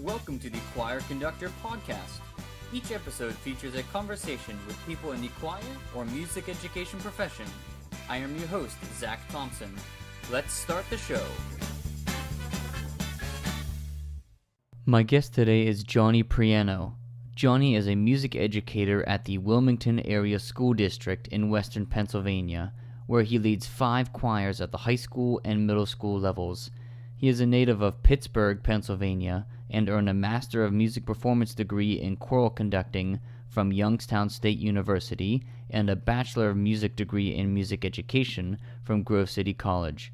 Welcome to the Choir Conductor podcast. Each episode features a conversation with people in the choir or music education profession. I am your host, Zach Thompson. Let's start the show. My guest today is Jonny Priano. Jonny is a music educator at the Wilmington Area School District in western Pennsylvania, where he leads 5 choirs at the high school and middle school levels. He is a native of Pittsburgh, Pennsylvania, and earned a Master of Music Performance degree in choral conducting from Youngstown State University and a Bachelor of Music degree in music education from Grove City College.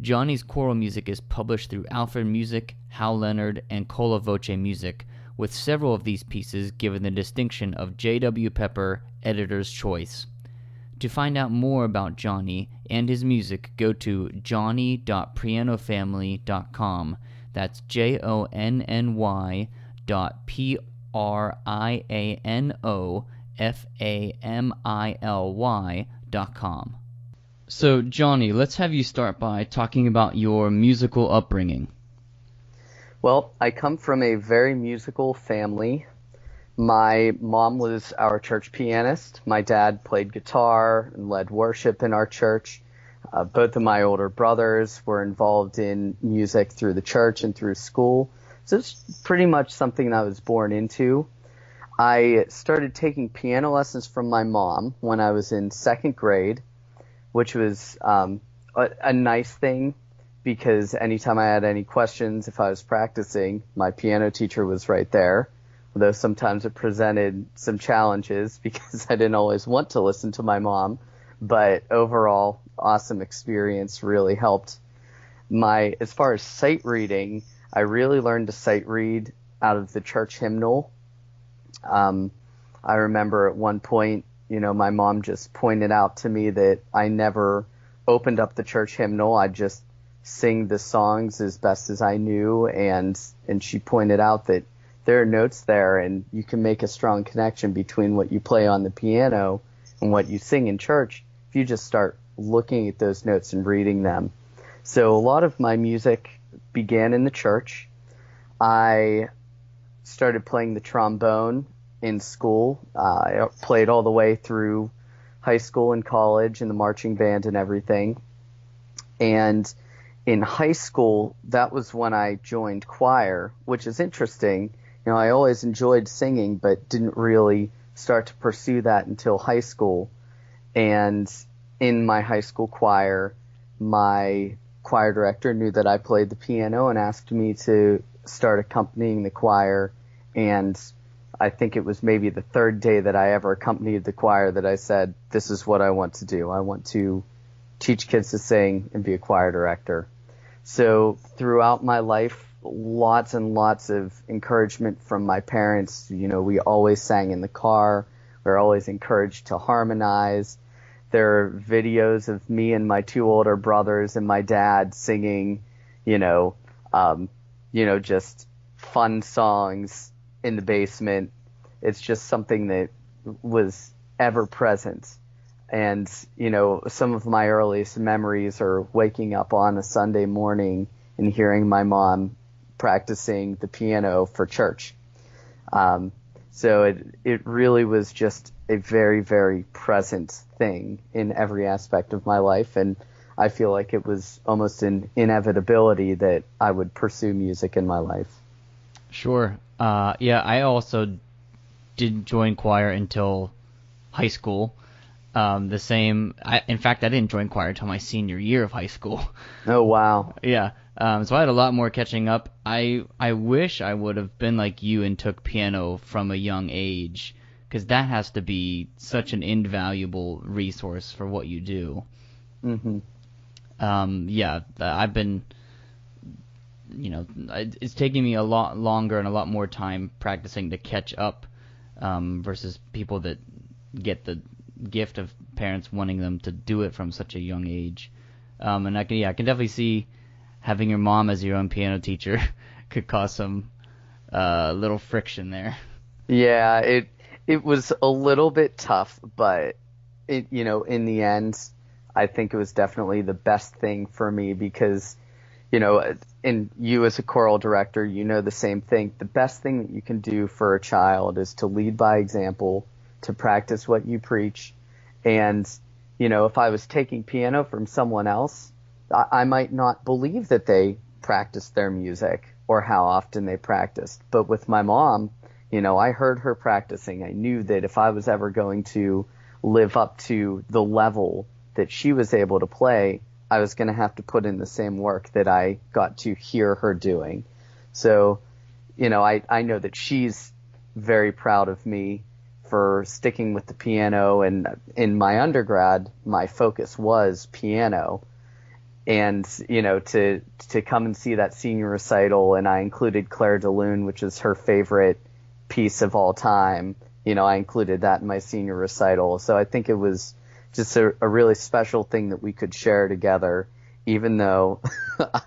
Jonny's choral music is published through Alfred Music, Hal Leonard, and Cola Voce Music, with several of these pieces given the distinction of J.W. Pepper Editor's Choice. To find out more about Jonny and his music, go to jonny.prianofamily.com. That's JONNY.PRIANOFAMILY.com. So, Jonny, let's have you start by talking about your musical upbringing. Well, I come from a very musical family. My mom was our church pianist. My dad played guitar and led worship in our church. Both of my older brothers were involved in music through the church and through school. So it's pretty much something that I was born into. I started taking piano lessons from my mom when I was in 2nd grade, which was a nice thing because anytime I had any questions, if I was practicing, my piano teacher was right there. Though sometimes it presented some challenges because I didn't always want to listen to my mom. But overall, awesome experience, really helped. As far as sight reading, I really learned to sight read out of the church hymnal. I remember at one point, my mom just pointed out to me that I never opened up the church hymnal. I'd just sing the songs as best as I knew, and she pointed out that there are notes there, and you can make a strong connection between what you play on the piano and what you sing in church if you just start looking at those notes and reading them. So a lot of my music began in the church. I started playing the trombone in school. I played all the way through high school and college in the marching band and everything. And in high school, that was when I joined choir, which is interesting. I always enjoyed singing, but didn't really start to pursue that until high school. And in my high school choir, my choir director knew that I played the piano and asked me to start accompanying the choir. And I think it was maybe the 3rd day that I ever accompanied the choir that I said, this is what I want to do. I want to teach kids to sing and be a choir director. So throughout my life, lots and lots of encouragement from my parents. We always sang in the car. We were always encouraged to harmonize. There are videos of me and my 2 older brothers and my dad singing, just fun songs in the basement. It's just something that was ever present. And, some of my earliest memories are waking up on a Sunday morning and hearing my mom practicing the piano for church. So it really was just a very, very present thing in every aspect of my life. And I feel like it was almost an inevitability that I would pursue music in my life. Sure. I also didn't join choir until high school. In fact, I didn't join choir until my senior year of high school. Oh, wow. Yeah. So I had a lot more catching up. I wish I would have been like you and took piano from a young age, because that has to be such an invaluable resource for what you do. Mm-hmm. I've been, it's taking me a lot longer and a lot more time practicing to catch up, versus people that get the gift of parents wanting them to do it from such a young age. And I can definitely see having your mom as your own piano teacher could cause some little friction there. Yeah, it was a little bit tough, but in the end, I think it was definitely the best thing for me because, and you as a choral director, you know the same thing. The best thing that you can do for a child is to lead by example, to practice what you preach. And, if I was taking piano from someone else, I might not believe that they practiced their music or how often they practiced. But with my mom, I heard her practicing. I knew that if I was ever going to live up to the level that she was able to play, I was going to have to put in the same work that I got to hear her doing. So, I know that she's very proud of me for sticking with the piano. And in my undergrad, my focus was piano. And, to come and see that senior recital, and I included Claire de Lune, which is her favorite piece of all time. I included that in my senior recital. So I think it was just a really special thing that we could share together, even though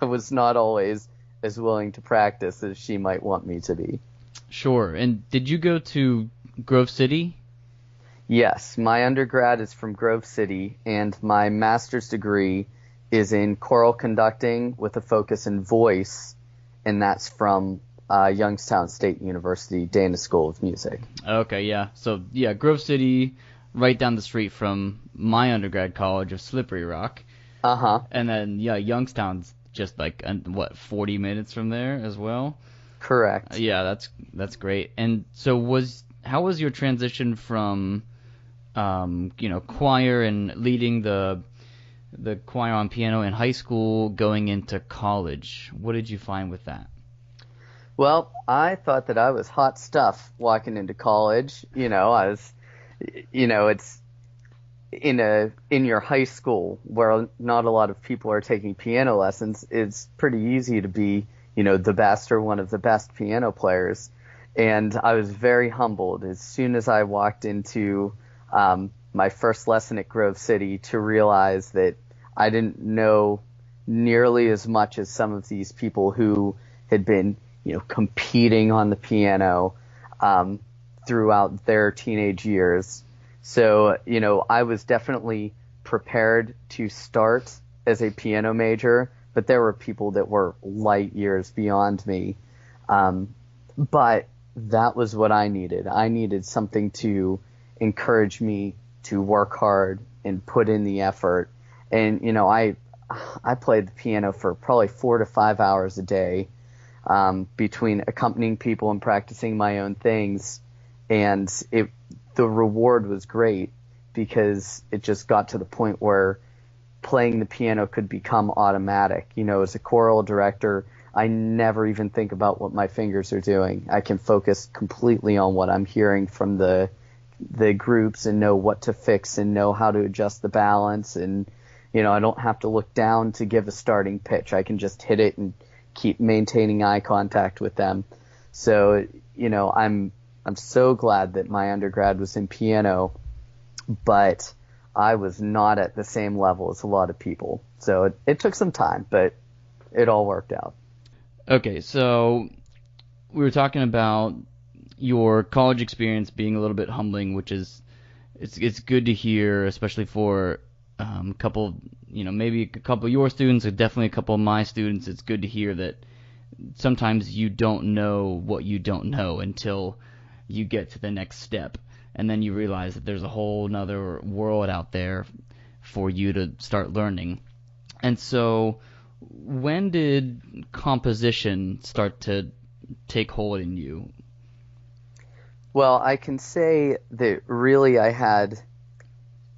I was not always as willing to practice as she might want me to be. Sure. And did you go to Grove City? Yes, my undergrad is from Grove City, and my master's degree is in choral conducting with a focus in voice, and that's from Youngstown State University, Dana School of Music. Okay, yeah. So, yeah, Grove City, right down the street from my undergrad college of Slippery Rock. Uh-huh. And then, yeah, Youngstown's just 40 minutes from there as well? Correct. Yeah, that's great. And so how was your transition from, choir and leading the choir on piano in high school going into college? What did you find with that? Well, I thought that I was hot stuff walking into college. I was, it's in your high school where not a lot of people are taking piano lessons. It's pretty easy to be, the best or one of the best piano players. And I was very humbled as soon as I walked into my first lesson at Grove City to realize that I didn't know nearly as much as some of these people who had been, competing on the piano throughout their teenage years. So, I was definitely prepared to start as a piano major, but there were people that were light years beyond me. But that was what I needed. I needed something to encourage me to work hard and put in the effort. And, I played the piano for probably 4 to 5 hours a day, between accompanying people and practicing my own things. And the reward was great because it just got to the point where playing the piano could become automatic. As a choral director, I never even think about what my fingers are doing. I can focus completely on what I'm hearing from the groups and know what to fix and know how to adjust the balance. And, I don't have to look down to give a starting pitch. I can just hit it and keep maintaining eye contact with them. So, I'm so glad that my undergrad was in piano, but I was not at the same level as a lot of people. So it took some time, but it all worked out. Okay, so we were talking about your college experience being a little bit humbling, which is it's good to hear, especially for a couple, maybe a couple of your students, or definitely a couple of my students. It's good to hear that sometimes you don't know what you don't know until you get to the next step, and then you realize that there's a whole nother world out there for you to start learning. And so, when did composition start to take hold in you? Well, I can say that really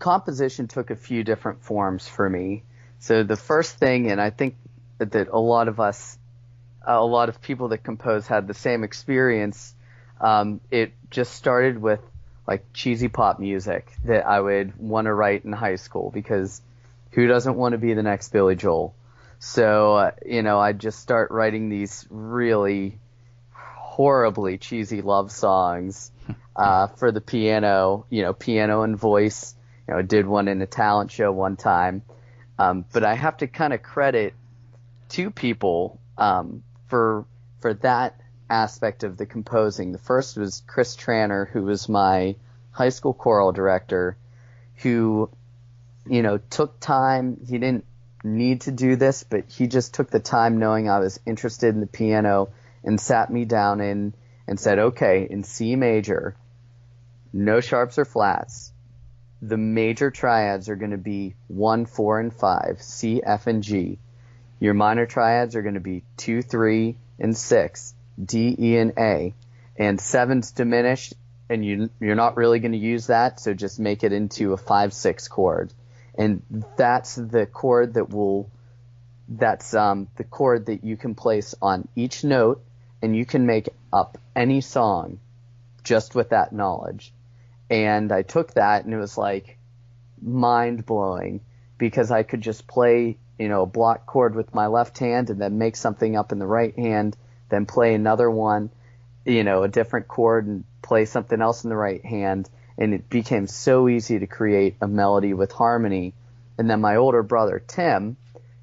composition took a few different forms for me. So the first thing, and I think that a lot of people that compose had the same experience, it just started with cheesy pop music that I would want to write in high school, because who doesn't want to be the next Billy Joel? So, I'd just start writing these really horribly cheesy love songs for the piano, piano and voice. I did one in a talent show one time. But I have to kind of credit two people for that aspect of the composing. The first was Chris Tranter, who was my high school choral director, who, took time. He didn't need to do this, but he just took the time knowing I was interested in the piano and sat me down and said, okay, in C major, no sharps or flats. The major triads are going to be 1, 4, and 5, C, F, and G. Your minor triads are going to be 2, 3, and 6, D, E, and A. And 7's diminished, and you're not really going to use that, so just make it into a 5-6 chord. And that's the chord the chord that you can place on each note, and you can make up any song just with that knowledge. And I took that, and it was like mind-blowing, because I could just play, a block chord with my left hand and then make something up in the right hand, then play another one, a different chord, and play something else in the right hand. And it became so easy to create a melody with harmony. And then my older brother, Tim,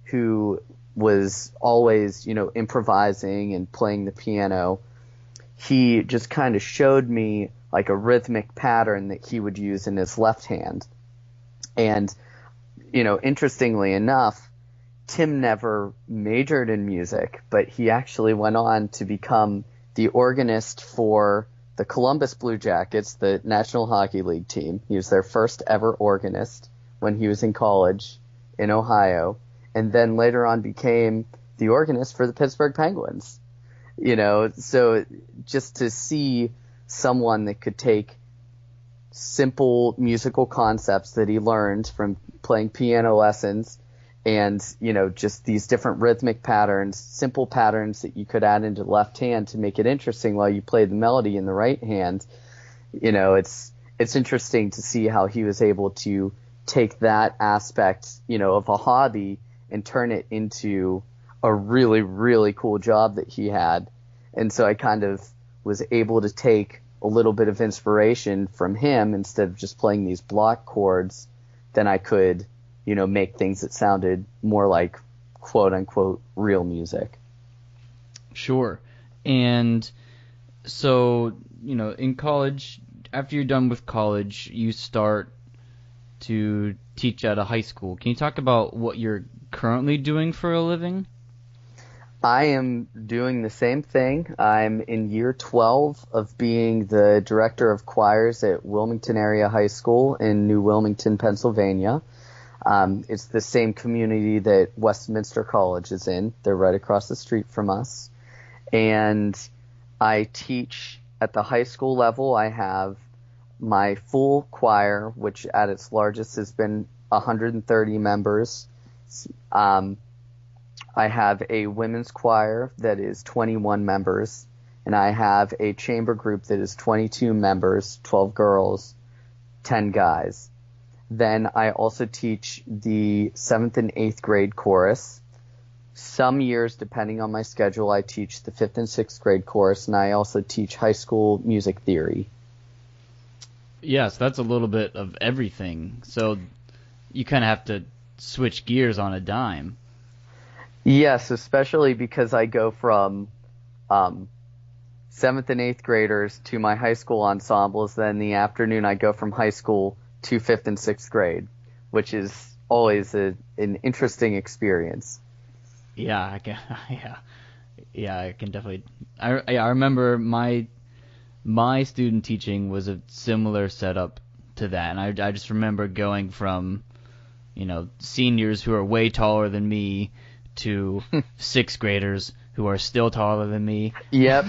who was always, improvising and playing the piano, he just kind of showed me like a rhythmic pattern that he would use in his left hand. And, interestingly enough, Tim never majored in music, but he actually went on to become the organist for the Columbus Blue Jackets, the National Hockey League team. He was their first ever organist when he was in college in Ohio, and then later on became the organist for the Pittsburgh Penguins. So just to see someone that could take simple musical concepts that he learned from playing piano lessons and, just these different rhythmic patterns, simple patterns that you could add into the left hand to make it interesting while you play the melody in the right hand. It's interesting to see how he was able to take that aspect, of a hobby and turn it into a really, really cool job that he had. And so I kind of was able to take a little bit of inspiration from him. Instead of just playing these block chords, then I could, make things that sounded more like quote unquote real music. Sure. And so, in college, after you're done with college, you start to teach at a high school. Can you talk about what you're currently doing for a living? I am doing the same thing. I'm in year 12 of being the director of choirs at Wilmington Area High School in New Wilmington, Pennsylvania. It's the same community that Westminster College is in. They're right across the street from us. And I teach at the high school level. I have my full choir, which at its largest has been 130 members. I have a women's choir that is 21 members, and I have a chamber group that is 22 members, 12 girls, 10 guys. Then I also teach the 7th and 8th grade chorus. Some years, depending on my schedule, I teach the 5th and 6th grade chorus, and I also teach high school music theory. Yes, that's a little bit of everything. So you kind of have to switch gears on a dime. Yes, especially because I go from 7th and 8th graders to my high school ensembles. Then in the afternoon, I go from high school to 5th and 6th grade, which is always an interesting experience. Yeah, I can definitely. I remember my student teaching was a similar setup to that, and I just remember going from, seniors who are way taller than me to 6th graders who are still taller than me. Yep.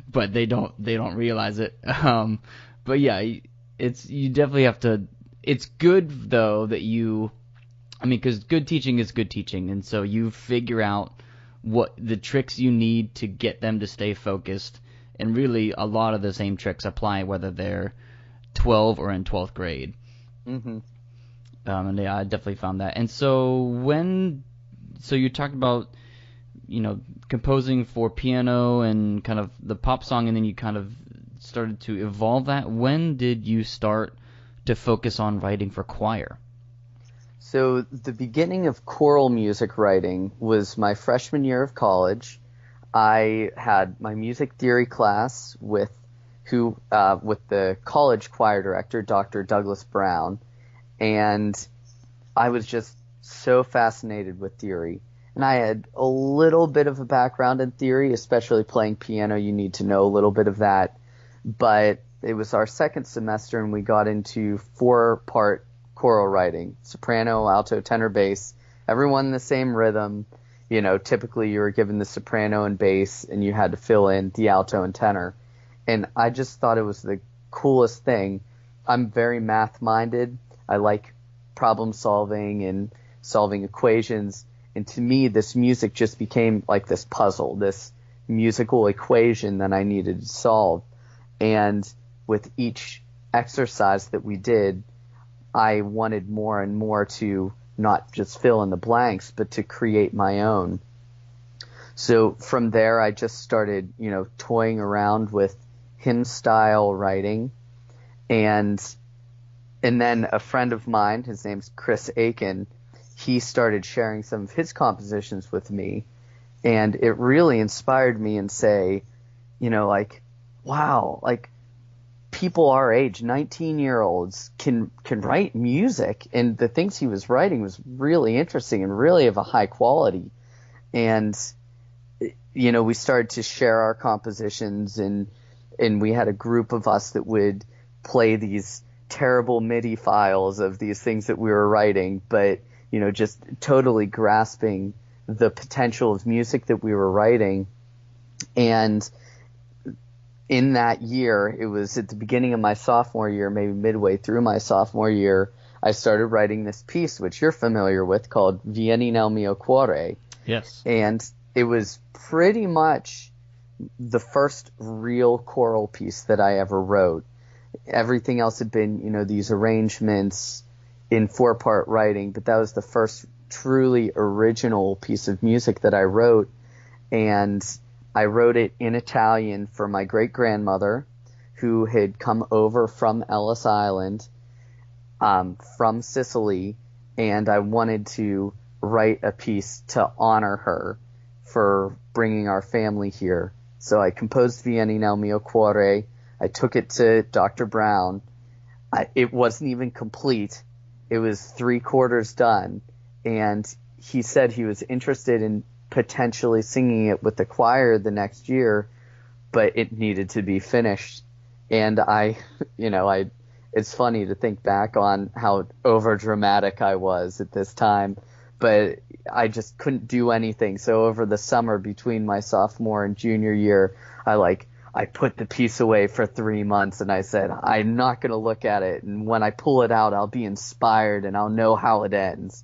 but they don't realize it. But yeah, you definitely have to. It's good though that because good teaching is good teaching, and so you figure out what the tricks you need to get them to stay focused, and really a lot of the same tricks apply whether they're 12 or in 12th grade. Mm-hmm. And yeah, I definitely found that. And so you talked about, composing for piano and kind of the pop song, and then you kind of started to evolve that. When did you start to focus on writing for choir? So the beginning of choral music writing was my freshman year of college. I had my music theory class with the college choir director, Dr. Douglas Brown, and I was just so fascinated with theory. And I had a little bit of a background in theory, especially playing piano. You need to know a little bit of that. But it was our second semester, and we got into 4-part choral writing: soprano, alto, tenor, bass, everyone in the same rhythm. Typically you were given the soprano and bass, and you had to fill in the alto and tenor. And I just thought it was the coolest thing. I'm very math-minded. I like problem solving and solving equations. And to me, this music just became like this puzzle, this musical equation that I needed to solve. And with each exercise that we did, I wanted more and more to not just fill in the blanks, but to create my own. So from there, I just started, toying around with hymn style writing. And then a friend of mine, his name's Chris Aiken, he started sharing some of his compositions with me. And it really inspired me and say, wow, people our age, 19-year-olds, can write music, and the things he was writing was really interesting and really of a high quality. And we started to share our compositions, and we had a group of us that would play these terrible MIDI files of these things that we were writing, but just totally grasping the potential of music that we were writing. And in that year, it was at the beginning of my sophomore year, maybe midway through my sophomore year, I started writing this piece, which you're familiar with, called Vieni nel mio cuore. Yes. And it was pretty much the first real choral piece that I ever wrote. Everything else had been, these arrangements in 4-part writing, but that was the first truly original piece of music that I wrote. And I wrote it in Italian for my great-grandmother, who had come over from Ellis Island, from Sicily, and I wanted to write a piece to honor her for bringing our family here. So I composed Vieni nel mio cuore. I took it to Dr. Brown. It wasn't even complete. It was 3/4 done, and he said he was interested in potentially singing it with the choir the next year, but it needed to be finished. And it's funny to think back on how over dramatic I was at this time, but I just couldn't do anything. So over the summer between my sophomore and junior year, I put the piece away for 3 months, and I said, I'm not going to look at it. And when I pull it out, I'll be inspired and I'll know how it ends.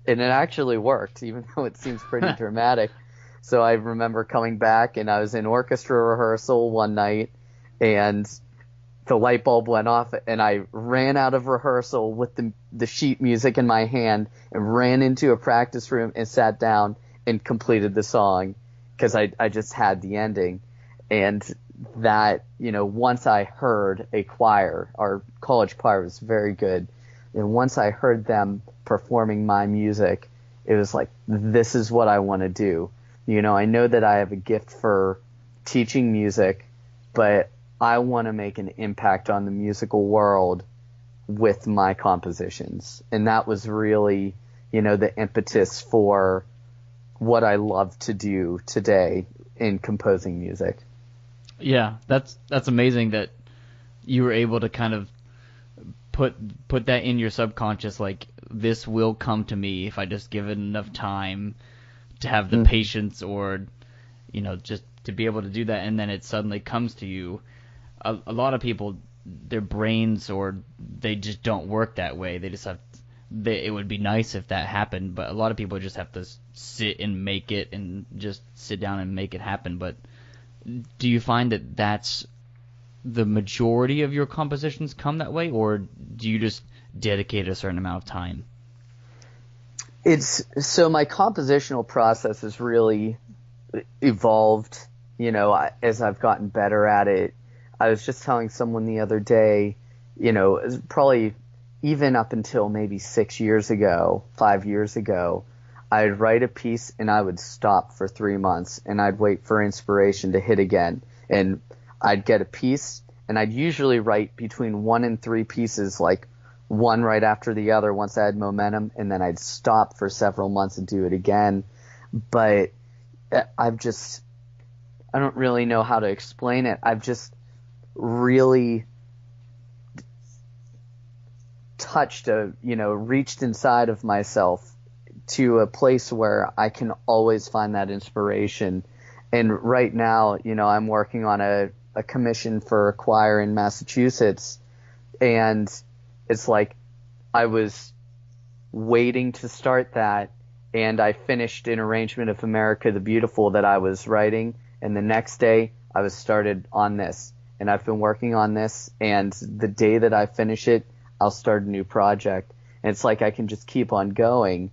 And it actually worked, even though it seems pretty dramatic. So I remember coming back, and I was in orchestra rehearsal one night, and the light bulb went off, and I ran out of rehearsal with the sheet music in my hand and ran into a practice room and sat down and completed the song, because I just had the ending. And that, once I heard a choir, our college choir was very good, and once I heard them performing my music, it was like, this is what I want to do. I know that I have a gift for teaching music, but I want to make an impact on the musical world with my compositions. And that was really, the impetus for what I love to do today in composing music. Yeah, that's amazing that you were able to kind of put that in your subconscious, like, this will come to me if I just give it enough time to have the patience, or just to be able to do that, and then it suddenly comes to you. A lot of people, their brains, or they just don't work that way. They just have it would be nice if that happened, but a lot of people just have to sit and make it, and just sit down and make it happen. But do you find that that's the majority of your compositions come that way, or do you just dedicate a certain amount of time? So my compositional process has really evolved, as I've gotten better at it. I was just telling someone the other day, probably even up until maybe 5 years ago, I'd write a piece and I would stop for 3 months, and I'd wait for inspiration to hit again. And I'd get a piece, and I'd usually write between 1 and 3 pieces, like one right after the other once I had momentum, and then I'd stop for several months and do it again. But I've just, I don't really know how to explain it. I've just really reached inside of myself to a place where I can always find that inspiration. And right now, I'm working on a commission for a choir in Massachusetts, and it's like I was waiting to start that, and I finished an arrangement of America the Beautiful that I was writing, and the next day I was started on this, and I've been working on this, and the day that I finish it, I'll start a new project. And it's like I can just keep on going.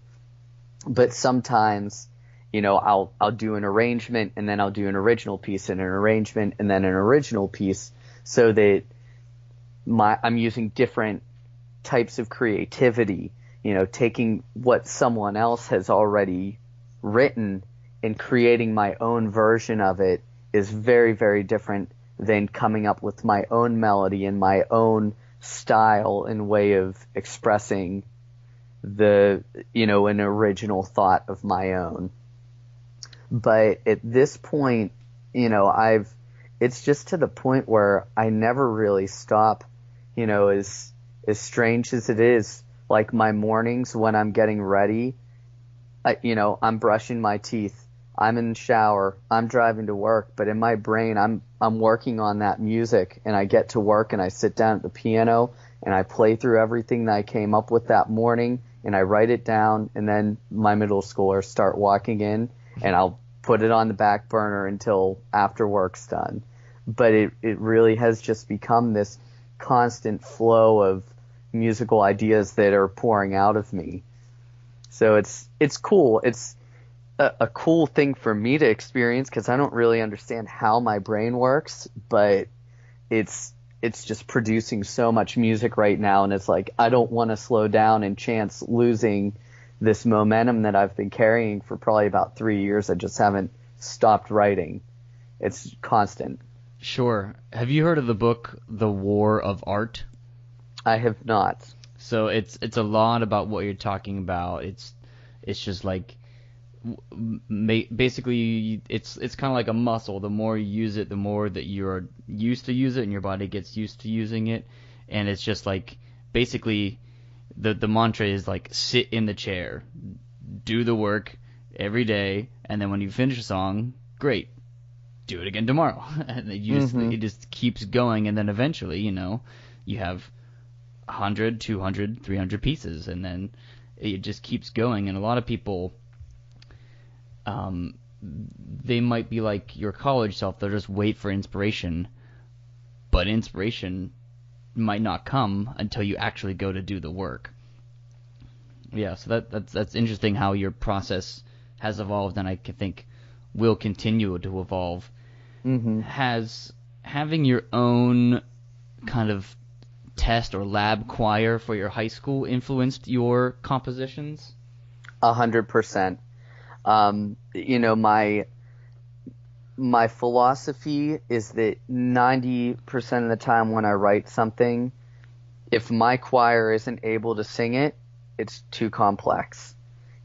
But sometimes, I'll do an arrangement, and then I'll do an original piece and an arrangement and then an original piece, so that I'm using different types of creativity, taking what someone else has already written and creating my own version of it is very, very different than coming up with my own melody and my own style and way of expressing an original thought of my own. But at this point, it's just to the point where I never really stop, as strange as it is. Like my mornings when I'm getting ready, I'm brushing my teeth, I'm in the shower, I'm driving to work, but in my brain, I'm working on that music, and I get to work and I sit down at the piano and I play through everything that I came up with that morning, and I write it down, and then my middle schoolers start walking in, and I'll put it on the back burner until after work's done. But it really has just become this constant flow of musical ideas that are pouring out of me. So it's cool. It's a cool thing for me to experience, because I don't really understand how my brain works, but it's just producing so much music right now, and it's like I don't want to slow down and chance losing this momentum that I've been carrying for probably about 3 years. I just haven't stopped writing. It's constant. Sure. Have you heard of the book The War of Art? I have not. So it's a lot about what you're talking about. It's just like basically it's kind of like a muscle. The more you use it, the more that you're used to use it, and your body gets used to using it. And it's just like basically the mantra is like sit in the chair, do the work every day, and then when you finish a song, great, do it again tomorrow. And it just keeps going, and then eventually, you have 100, 200, 300 pieces, and then it just keeps going. And a lot of people, they might be like your college self, they'll just wait for inspiration, but inspiration might not come until you actually go to do the work. Yeah, so that's interesting how your process has evolved, and I think will continue to evolve. Has having your own kind of test or lab choir for your high school influenced your compositions? 100%. My philosophy is that 90% of the time when I write something, if my choir isn't able to sing it, it's too complex.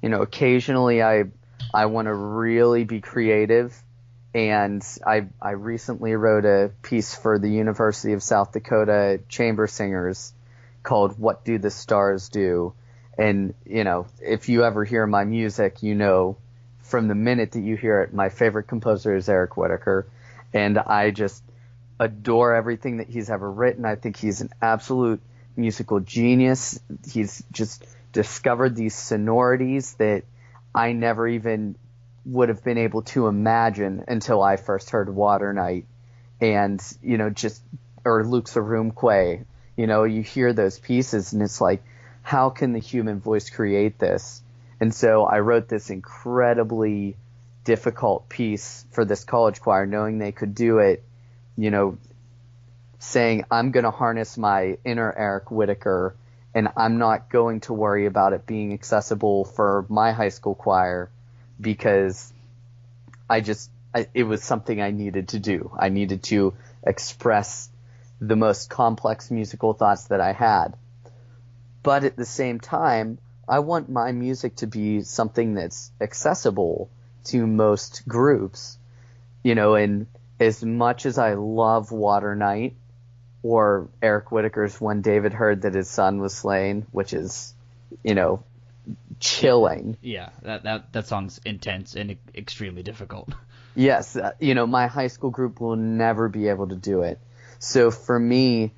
Occasionally I want to really be creative, and I recently wrote a piece for the University of South Dakota chamber singers called What Do the Stars Do? And, if you ever hear my music, from the minute that you hear it, my favorite composer is Eric Whitacre, and I just adore everything that he's ever written. I think he's an absolute musical genius. He's just discovered these sonorities that I never even would have been able to imagine until I first heard Water Night and, or Luke's Arumque. You hear those pieces and it's like, how can the human voice create this? And so I wrote this incredibly difficult piece for this college choir, knowing they could do it, saying, I'm going to harness my inner Eric Whitacre, and I'm not going to worry about it being accessible for my high school choir, because it was something I needed to do. I needed to express the most complex musical thoughts that I had. But at the same time, I want my music to be something that's accessible to most groups, and as much as I love Water Night or Eric Whitacre's When David Heard That His Son Was Slain, which is, chilling. Yeah, that song's intense and extremely difficult. Yes, my high school group will never be able to do it. So for me,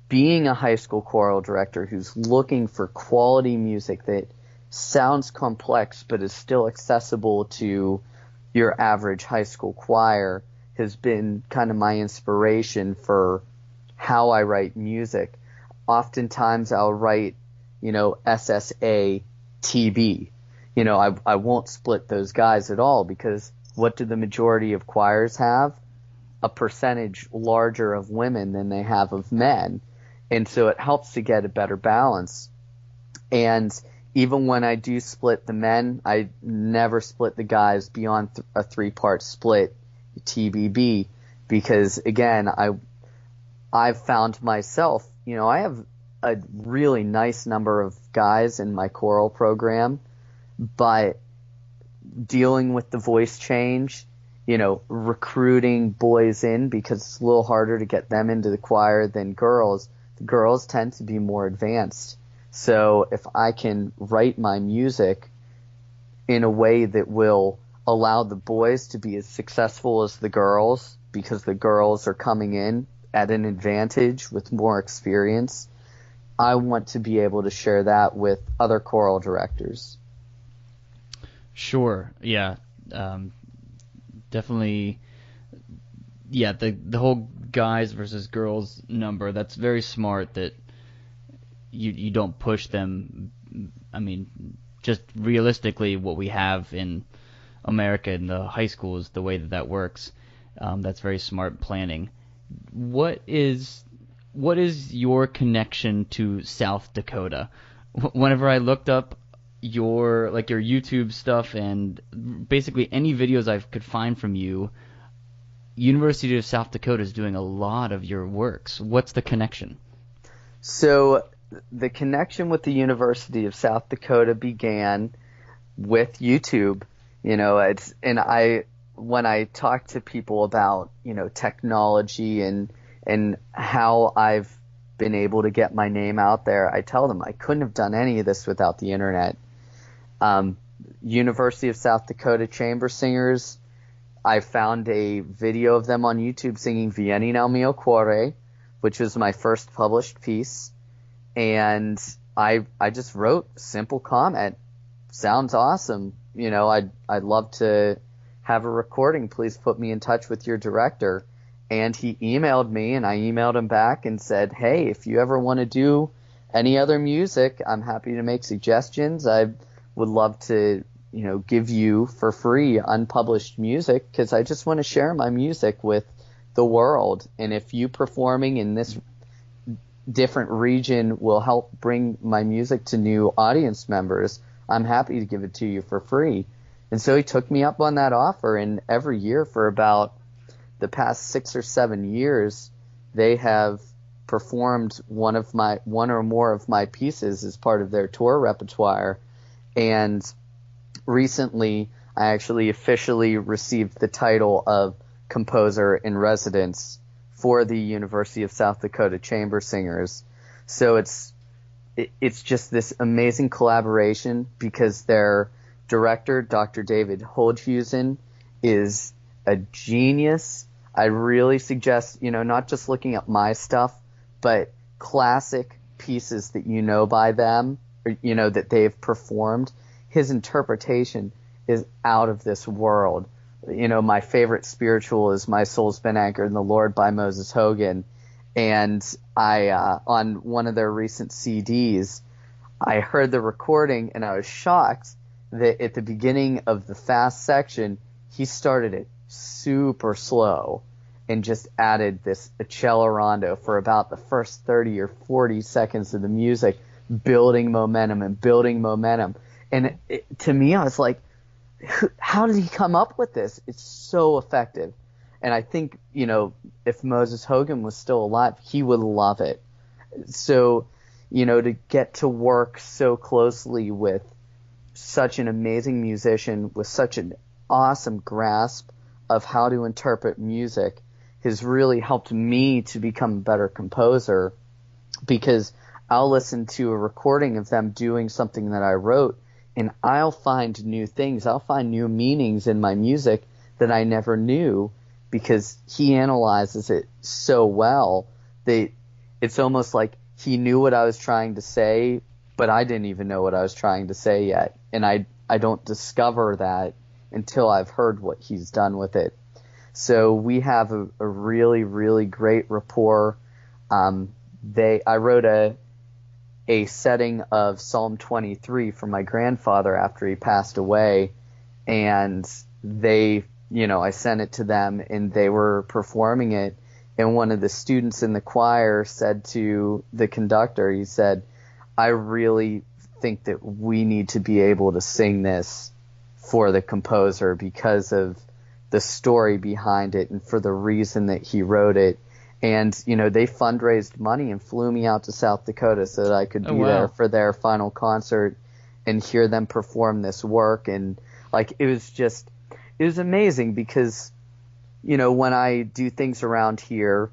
being a high school choral director who's looking for quality music that sounds complex but is still accessible to your average high school choir has been kind of my inspiration for how I write music. Oftentimes I'll write, SSA, TB. I won't split those guys at all, because what do the majority of choirs have? A percentage larger of women than they have of men. And so it helps to get a better balance. And even when I do split the men, I never split the guys beyond a 3-part split, TBB, because again, I've found myself, I have a really nice number of guys in my choral program, but dealing with the voice change, recruiting boys in, because it's a little harder to get them into the choir than girls. The girls tend to be more advanced. So if I can write my music in a way that will allow the boys to be as successful as the girls, because the girls are coming in at an advantage with more experience, I want to be able to share that with other choral directors. Sure. Yeah. Definitely. Yeah. The whole guys versus girls number, that's very smart that you don't push them. I mean, just realistically, what we have in America in the high schools, the way that works, that's very smart planning. What is your connection to South Dakota? Whenever I looked up your YouTube stuff and basically any videos I could find from you, University of South Dakota is doing a lot of your works. What's the connection? So the connection with the University of South Dakota began with YouTube. When I talk to people about, technology and how I've been able to get my name out there, I tell them I couldn't have done any of this without the internet. University of South Dakota chamber singers, I found a video of them on YouTube singing Vieni nel mio cuore, which was my first published piece. And I just wrote a simple comment. Sounds awesome. I'd love to have a recording. Please put me in touch with your director. And he emailed me, and I emailed him back and said, hey, if you ever want to do any other music, I'm happy to make suggestions. I would love to, give you for free unpublished music, because I just want to share my music with the world. And if you performing in this different region will help bring my music to new audience members, I'm happy to give it to you for free. And so he took me up on that offer, and every year for about the past 6 or 7 years, they have performed one or more of my pieces as part of their tour repertoire. And recently, I actually officially received the title of composer in residence for the University of South Dakota Chamber Singers. So it's just this amazing collaboration, because their director, Dr. David Holdhusen, is a genius. I really suggest, not just looking at my stuff, but classic pieces that by them, or, that they've performed. His interpretation is out of this world. My favorite spiritual is My Soul's Been Anchored in the Lord by Moses Hogan. And I, on one of their recent CDs, I heard the recording, and I was shocked that at the beginning of the fast section, he started it super slow and just added this accelerando for about the first 30 or 40 seconds of the music, building momentum. And to me, I was like, how did he come up with this? It's so effective. And I think, if Moses Hogan was still alive, he would love it. So to get to work so closely with such an amazing musician with such an awesome grasp of how to interpret music has really helped me to become a better composer, because I'll listen to a recording of them doing something that I wrote, and I'll find new things. I'll find new meanings in my music that I never knew, because he analyzes it so well that it's almost like he knew what I was trying to say, but I didn't even know what I was trying to say yet. And I don't discover that until I've heard what he's done with it. So we have a really, really great rapport. I wrote a setting of Psalm 23 for my grandfather after he passed away, and I sent it to them, and they were performing it, and one of the students in the choir said to the conductor, he said, I really think that we need to be able to sing this for the composer because of the story behind it and for the reason that he wrote it. And, they fundraised money and flew me out to South Dakota so that I could be there for their final concert and hear them perform this work. And, it was amazing because, when I do things around here,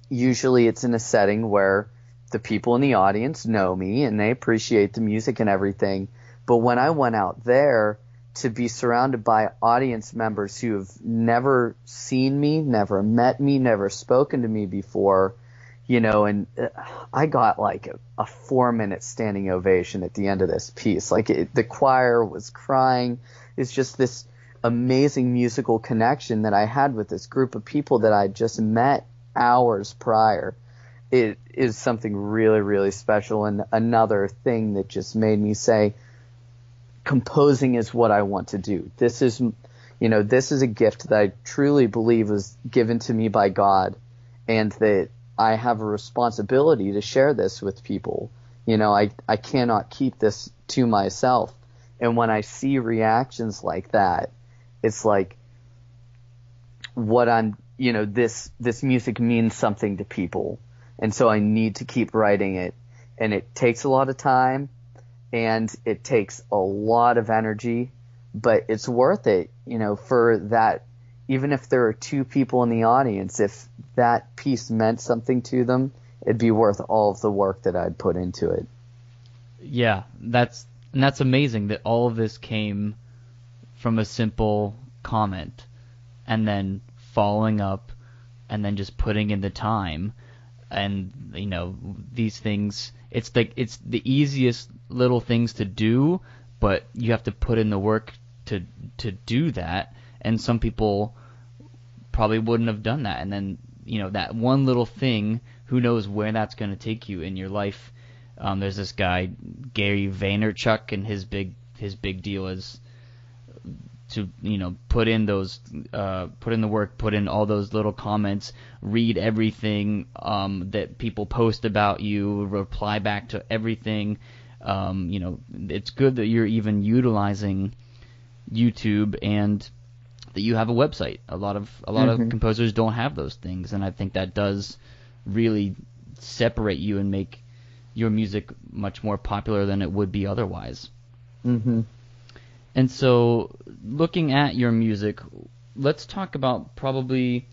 usually it's in a setting where the people in the audience know me and they appreciate the music and everything. But when I went out there, to be surrounded by audience members who have never seen me, never met me, never spoken to me before, and I got like a 4-minute standing ovation at the end of this piece. The choir was crying. It's just this amazing musical connection that I had with this group of people that I just met hours prior. It is something really, really special, and another thing that just made me say, composing is what I want to do. This is a gift that I truly believe was given to me by God, and that I have a responsibility to share this with people. I cannot keep this to myself. And when I see reactions like that, it's like this music means something to people. And so I need to keep writing it. And it takes a lot of time, and it takes a lot of energy, but it's worth it, for that. Even if there are 2 people in the audience, if that piece meant something to them, it'd be worth all of the work that I'd put into it. Yeah, that's amazing that all of this came from a simple comment and then following up and then just putting in the time. And these things, it's the easiest little things to do, but you have to put in the work to do that. And some people probably wouldn't have done that. And then that one little thing, who knows where that's going to take you in your life. There's this guy Gary Vaynerchuk, and his big deal is to put in the work, put in all those little comments, read everything that people post about you, reply back to everything. It's good that you're even utilizing YouTube and that you have a website. A lot of composers don't have those things, and I think that does really separate you and make your music much more popular than it would be otherwise. Mm-hmm. And so, looking at your music, let's talk about probably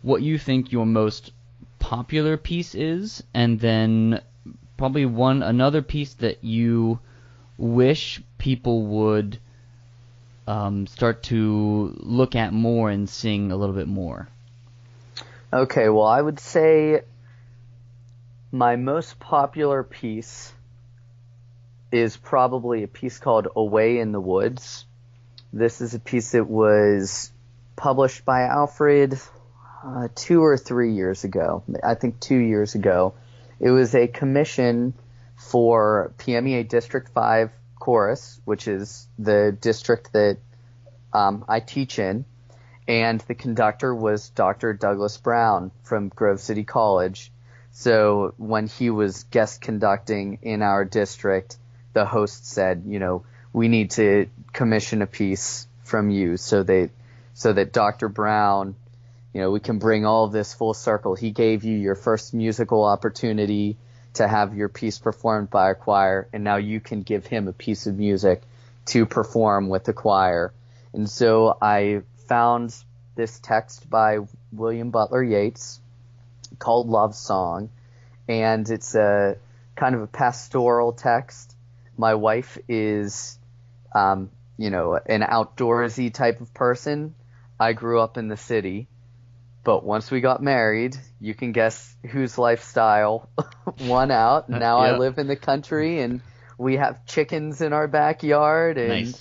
what you think your most popular piece is, and then probably another piece that you wish people would start to look at more and sing a little bit more. Okay, well, I would say my most popular piece is probably a piece called Away in the Woods. This is a piece that was published by Alfred 2 or 3 years ago. I think 2 years ago. It was a commission for PMEA District 5 Chorus, which is the district that I teach in, and the conductor was Dr. Douglas Brown from Grove City College. So when he was guest conducting in our district, the host said, we need to commission a piece from you so that Dr. Brown, we can bring all of this full circle. He gave you your first musical opportunity. to have your piece performed by a choir, and now you can give him a piece of music to perform with the choir. And so I found this text by William Butler Yeats called Love Song, and it's a kind of a pastoral text. My wife is, an outdoorsy type of person. I grew up in the city, but once we got married, you can guess whose lifestyle won out. Now I live in the country, and we have chickens in our backyard, and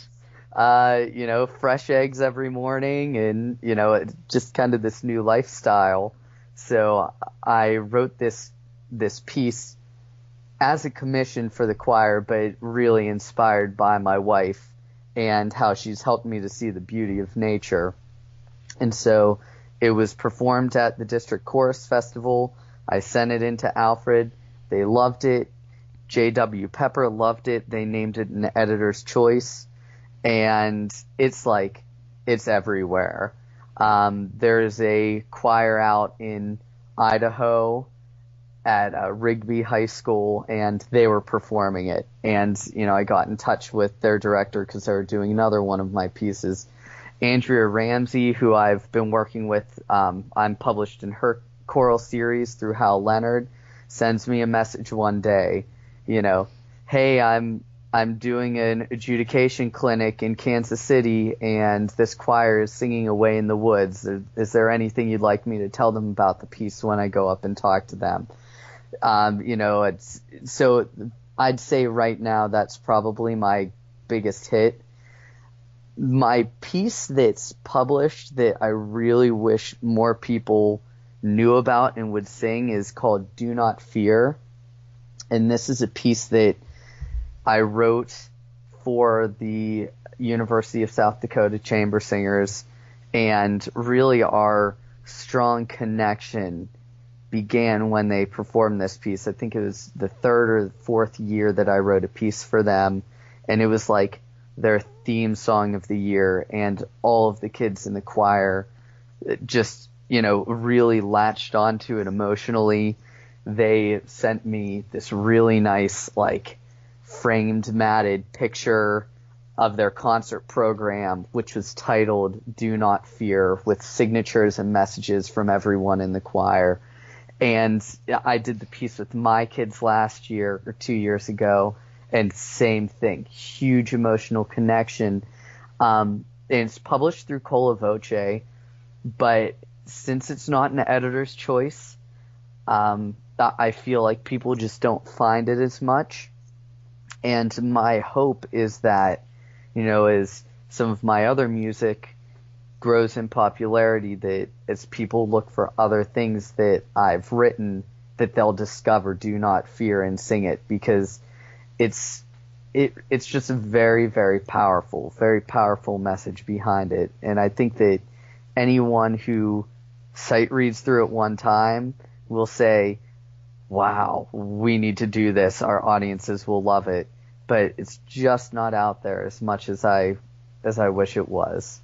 Nice. fresh eggs every morning, and just kind of this new lifestyle. So I wrote this piece as a commission for the choir, but really inspired by my wife and how she's helped me to see the beauty of nature. And so it was performed at the District Chorus Festival. I sent it into Alfred. They loved it. J.W. Pepper loved it. They named it an editor's choice. And it's everywhere. There's a choir out in Idaho at Rigby High School, and they were performing it. And, I got in touch with their director because they were doing another one of my pieces. Andrea Ramsey, who I've been working with, I'm published in her choral series through Hal Leonard, sends me a message one day, hey, I'm doing an adjudication clinic in Kansas City, and this choir is singing Away in the Woods. Is there anything you'd like me to tell them about the piece when I go up and talk to them? So I'd say right now that's probably my biggest hit. My piece that's published that I really wish more people knew about and would sing is called Do Not Fear. And this is a piece that I wrote for the University of South Dakota Chamber Singers, and really our strong connection began when they performed this piece. I think it was the third or fourth year that I wrote a piece for them, and it was like their theme song of the year, and all of the kids in the choir just, really latched onto it emotionally. They sent me this really nice, framed matted picture of their concert program, which was titled Do Not Fear, with signatures and messages from everyone in the choir. And I did the piece with my kids last year or 2 years ago, and same thing, huge emotional connection. And it's published through Cola Voce, but since it's not an editor's choice, I feel like people just don't find it as much. And my hope is that, as some of my other music grows in popularity, that as people look for other things that I've written, that they'll discover Do Not Fear and sing it, because it's just a very, very powerful message behind it. And I think that anyone who sight reads through it one time will say, wow, we need to do this. Our audiences will love it. But it's just not out there as much as I wish it was.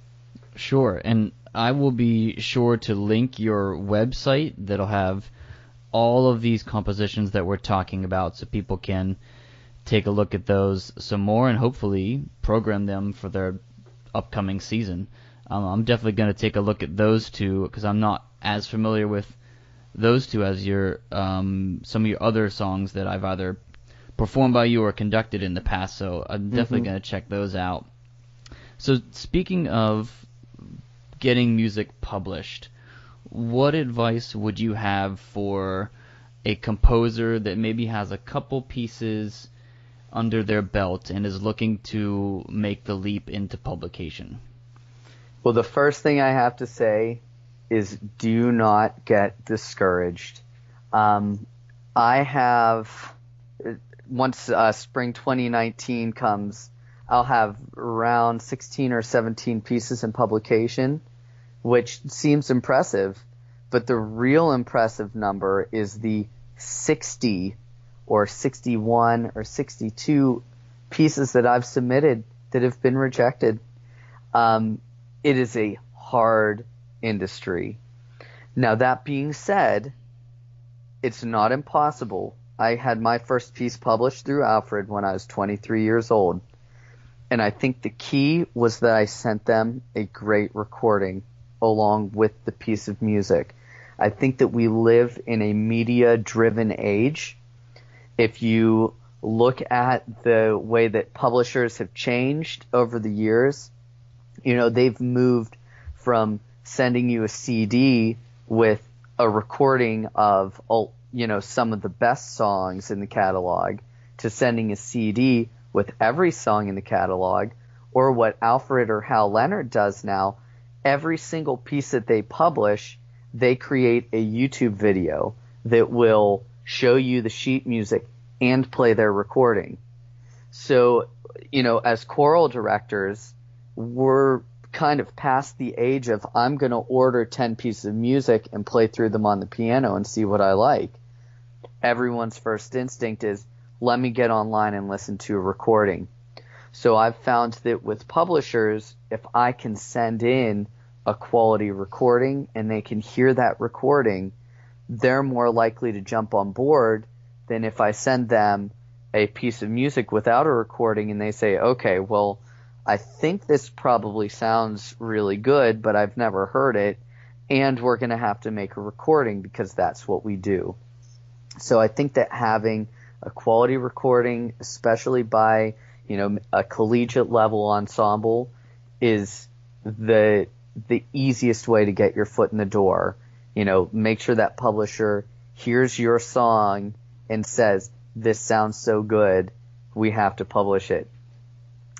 Sure, and I will be sure to link your website that'll have all of these compositions that we're talking about, so people can take a look at those some more and hopefully program them for their upcoming season. I'm definitely going to take a look at those two, because I'm not as familiar with those two as some of your other songs that I've either performed by you or conducted in the past, so I'm definitely going to check those out. So speaking of getting music published, what advice would you have for a composer that maybe has a couple pieces under their belt and is looking to make the leap into publication? Well, the first thing I have to say is do not get discouraged. Once spring 2019 comes, I'll have around 16 or 17 pieces in publication, which seems impressive, but the real impressive number is the 60 or 61 or 62 pieces that I've submitted that have been rejected. It is a hard industry. Now, that being said, it's not impossible. I had my first piece published through Alfred when I was 23 years old. And I think the key was that I sent them a great recording along with the piece of music. I think that we live in a media-driven age. If you look at the way that publishers have changed over the years, they've moved from sending you a CD with a recording of, some of the best songs in the catalog to sending a CD with every song in the catalog, or what Alfred or Hal Leonard does now. Every single piece that they publish, they create a YouTube video that will show you the sheet music and play their recording. So, as choral directors, we're kind of past the age of I'm going to order 10 pieces of music and play through them on the piano and see what I like. Everyone's first instinct is, let me get online and listen to a recording. So I've found that with publishers, if I can send in a quality recording and they can hear that recording, they're more likely to jump on board than if I send them a piece of music without a recording and they say, okay, well, I think this probably sounds really good, but I've never heard it, and we're going to have to make a recording because that's what we do. So I think that having a quality recording, especially by, a collegiate level ensemble, is the easiest way to get your foot in the door. Make sure that publisher hears your song and says, this sounds so good, we have to publish it.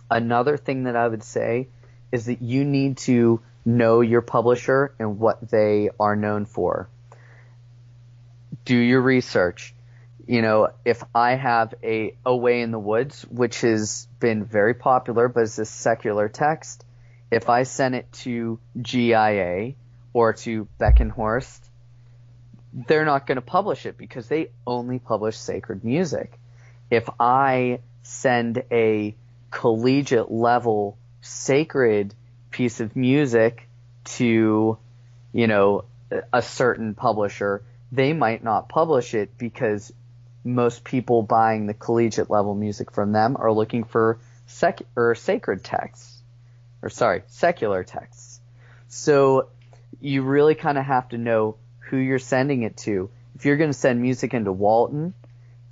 Another thing that I would say is that you need to know your publisher and what they are known for. Do your research. If I have a Away in the Woods, which has been very popular, but it's a secular text, if I send it to GIA or to Beckenhorst, they're not going to publish it because they only publish sacred music. If I send a collegiate level sacred piece of music to, a certain publisher, they might not publish it because most people buying the collegiate level music from them are looking for secular texts. So you really kind of have to know who you're sending it to. If you're going to send music into Walton,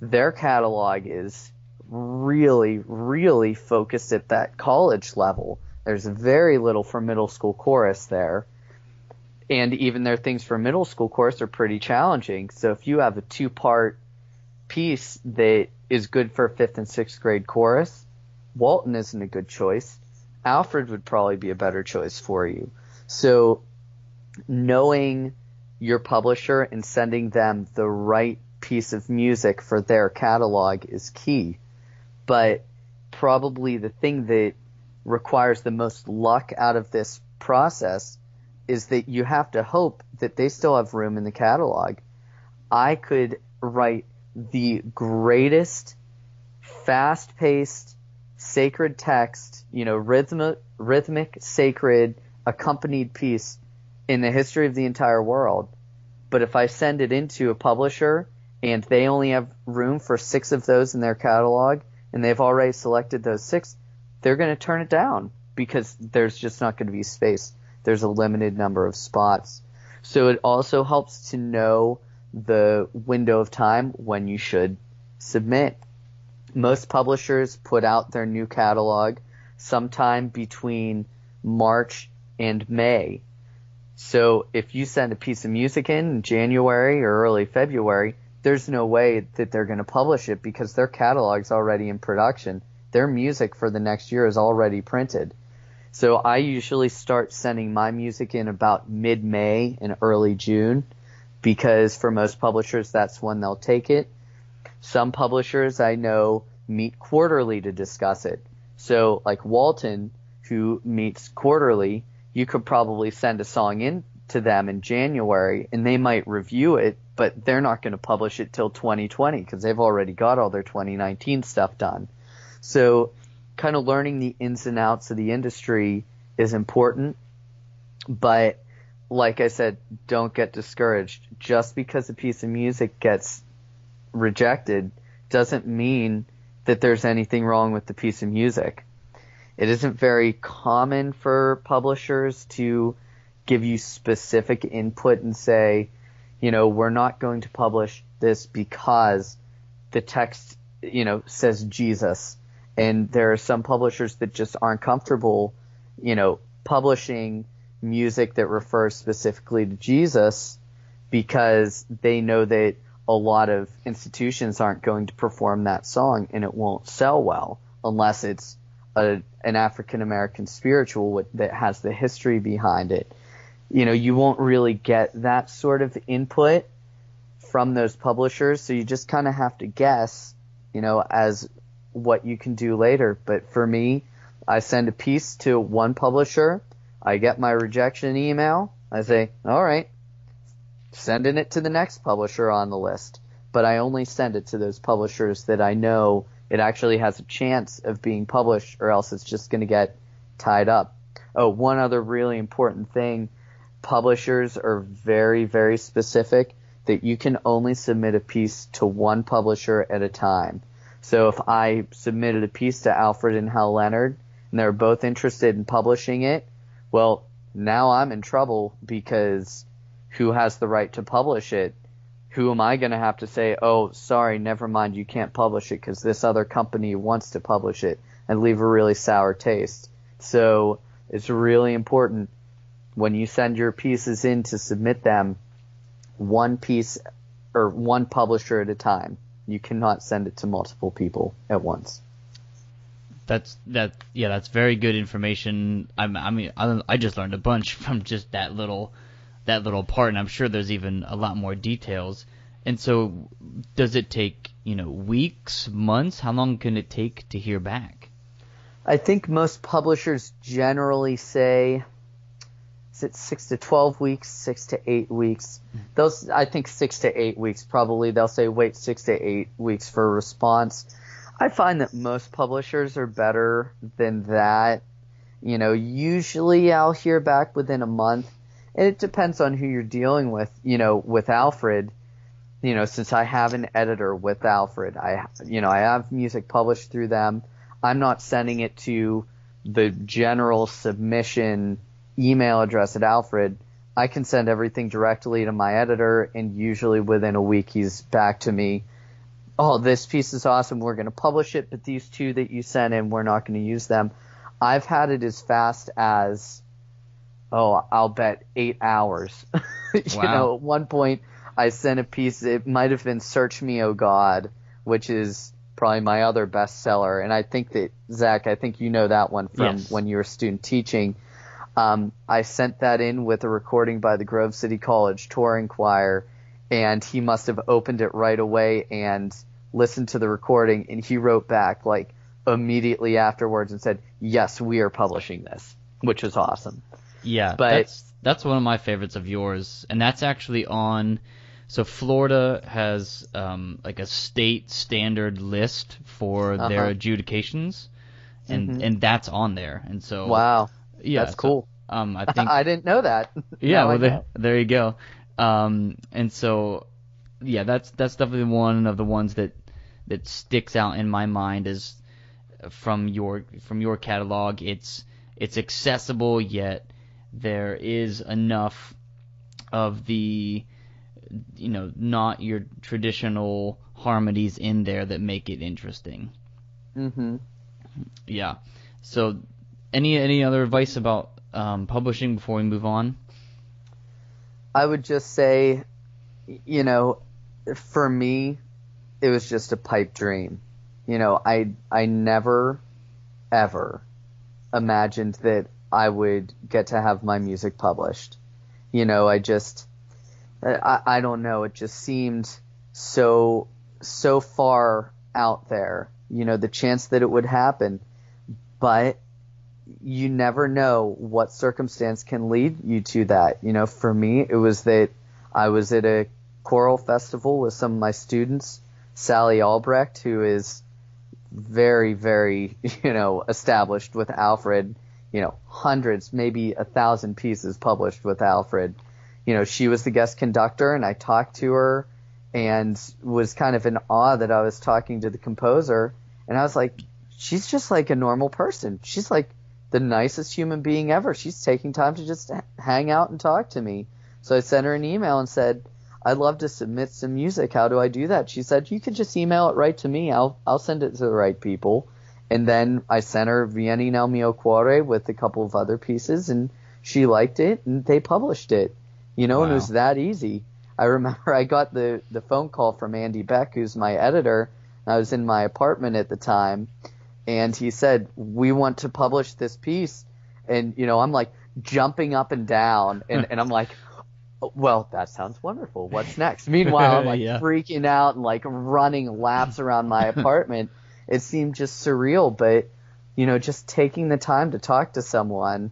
their catalog is really, really focused at that college level. There's very little for middle school chorus there. And even their things for middle school chorus are pretty challenging. So if you have a 2-part piece that is good for 5th and 6th grade chorus, Walton isn't a good choice. Alfred would probably be a better choice for you. So knowing your publisher and sending them the right piece of music for their catalog is key. But probably the thing that requires the most luck out of this process is that you have to hope that they still have room in the catalog. I could write the greatest fast-paced sacred text, rhythmic, sacred, accompanied piece in the history of the entire world. But if I send it into a publisher and they only have room for 6 of those in their catalog and they've already selected those 6, they're going to turn it down because there's just not going to be space. There's a limited number of spots. So it also helps to know the window of time when you should submit. Most publishers put out their new catalog sometime between March and May. So if you send a piece of music in January or early February, there's no way that they're going to publish it because their catalog's already in production. Their music for the next year is already printed. So I usually start sending my music in about mid-May and early June because for most publishers, that's when they'll take it. Some publishers I know meet quarterly to discuss it. So like Walton, who meets quarterly, you could probably send a song in to them in January and they might review it, but they're not going to publish it till 2020 because they've already got all their 2019 stuff done. So kind of learning the ins and outs of the industry is important, but like I said, don't get discouraged. Just because a piece of music gets rejected doesn't mean that there's anything wrong with the piece of music. It isn't very common for publishers to give you specific input and say, we're not going to publish this because the text, says Jesus. And there are some publishers that just aren't comfortable, publishing music that refers specifically to Jesus because they know that a lot of institutions aren't going to perform that song and it won't sell well unless it's an African American spiritual that has the history behind it. You won't really get that sort of input from those publishers, so you just kind of have to guess, as what you can do later. But for me, I send a piece to one publisher, I get my rejection email, I say, all right, sending it to the next publisher on the list. But I only send it to those publishers that I know it actually has a chance of being published, or else it's just going to get tied up. Oh, one other really important thing, publishers are very, very specific that you can only submit a piece to one publisher at a time. So if I submitted a piece to Alfred and Hal Leonard, and they're both interested in publishing it, well, now I'm in trouble because who has the right to publish it? Who am I going to have to say, oh, sorry, never mind, you can't publish it because this other company wants to publish it, and leave a really sour taste. So it's really important when you send your pieces in to submit them, one piece or one publisher at a time. You cannot send it to multiple people at once. That's very good information. I just learned a bunch from just that little part, and I'm sure there's even a lot more details. And so, does it take weeks, months? How long can it take to hear back? I think most publishers generally say, is it 6 to 12 weeks, 6 to 8 weeks? I think 6 to 8 weeks probably. They'll say wait 6 to 8 weeks for a response. I find that most publishers are better than that. Usually I'll hear back within a month. And it depends on who you're dealing with. With Alfred, since I have an editor with Alfred, I have music published through them. I'm not sending it to the general submission email address at Alfred. I can send everything directly to my editor, and usually within a week he's back to me. Oh, this piece is awesome. We're going to publish it, but these two that you sent in, we're not going to use them. I've had it as fast as, I'll bet 8 hours. Wow. At one point I sent a piece, it might have been Search Me, O God, which is probably my other bestseller. And I think that, Zach, I think you know that one from when you were a student teaching. I sent that in with a recording by the Grove City College touring choir, and he must have opened it right away and listened to the recording, and he wrote back like immediately afterwards and said, yes, we are publishing this, which was awesome. Yeah, but that's one of my favorites of yours, and that's actually on. So Florida has like a state standard list for their adjudications, and that's on there. And so wow, yeah, that's cool. I think I didn't know that. Yeah, well, there you go. And so yeah, that's definitely one of the ones that sticks out in my mind is from your catalog. It's accessible, yet there is enough of the not your traditional harmonies in there that make it interesting. Yeah. So any other advice about publishing before we move on? I would just say, for me, it was just a pipe dream. I never, ever imagined that I would get to have my music published. I don't know. It just seemed so far out there, the chance that it would happen. But you never know what circumstance can lead you to that. For me, it was that I was at a choral festival with some of my students, Sally Albrecht, who is very, very, established with Alfred, hundreds, maybe 1,000 pieces published with Alfred. She was the guest conductor, and I talked to her, and was kind of in awe that I was talking to the composer. And I was like, she's just like a normal person. She's like the nicest human being ever. She's taking time to just hang out and talk to me. So I sent her an email and said, I'd love to submit some music. How do I do that? She said, you could just email it right to me. I'll send it to the right people. And then I sent her Vieni nel mio cuore with a couple of other pieces, and she liked it, and they published it. And it was that easy. I remember I got the phone call from Andy Beck, who's my editor. I was in my apartment at the time, and he said, we want to publish this piece. And, I'm like jumping up and down, and I'm like, well, that sounds wonderful. What's next? Meanwhile, I'm like freaking out and like running laps around my apartment. It seemed just surreal, but, just taking the time to talk to someone,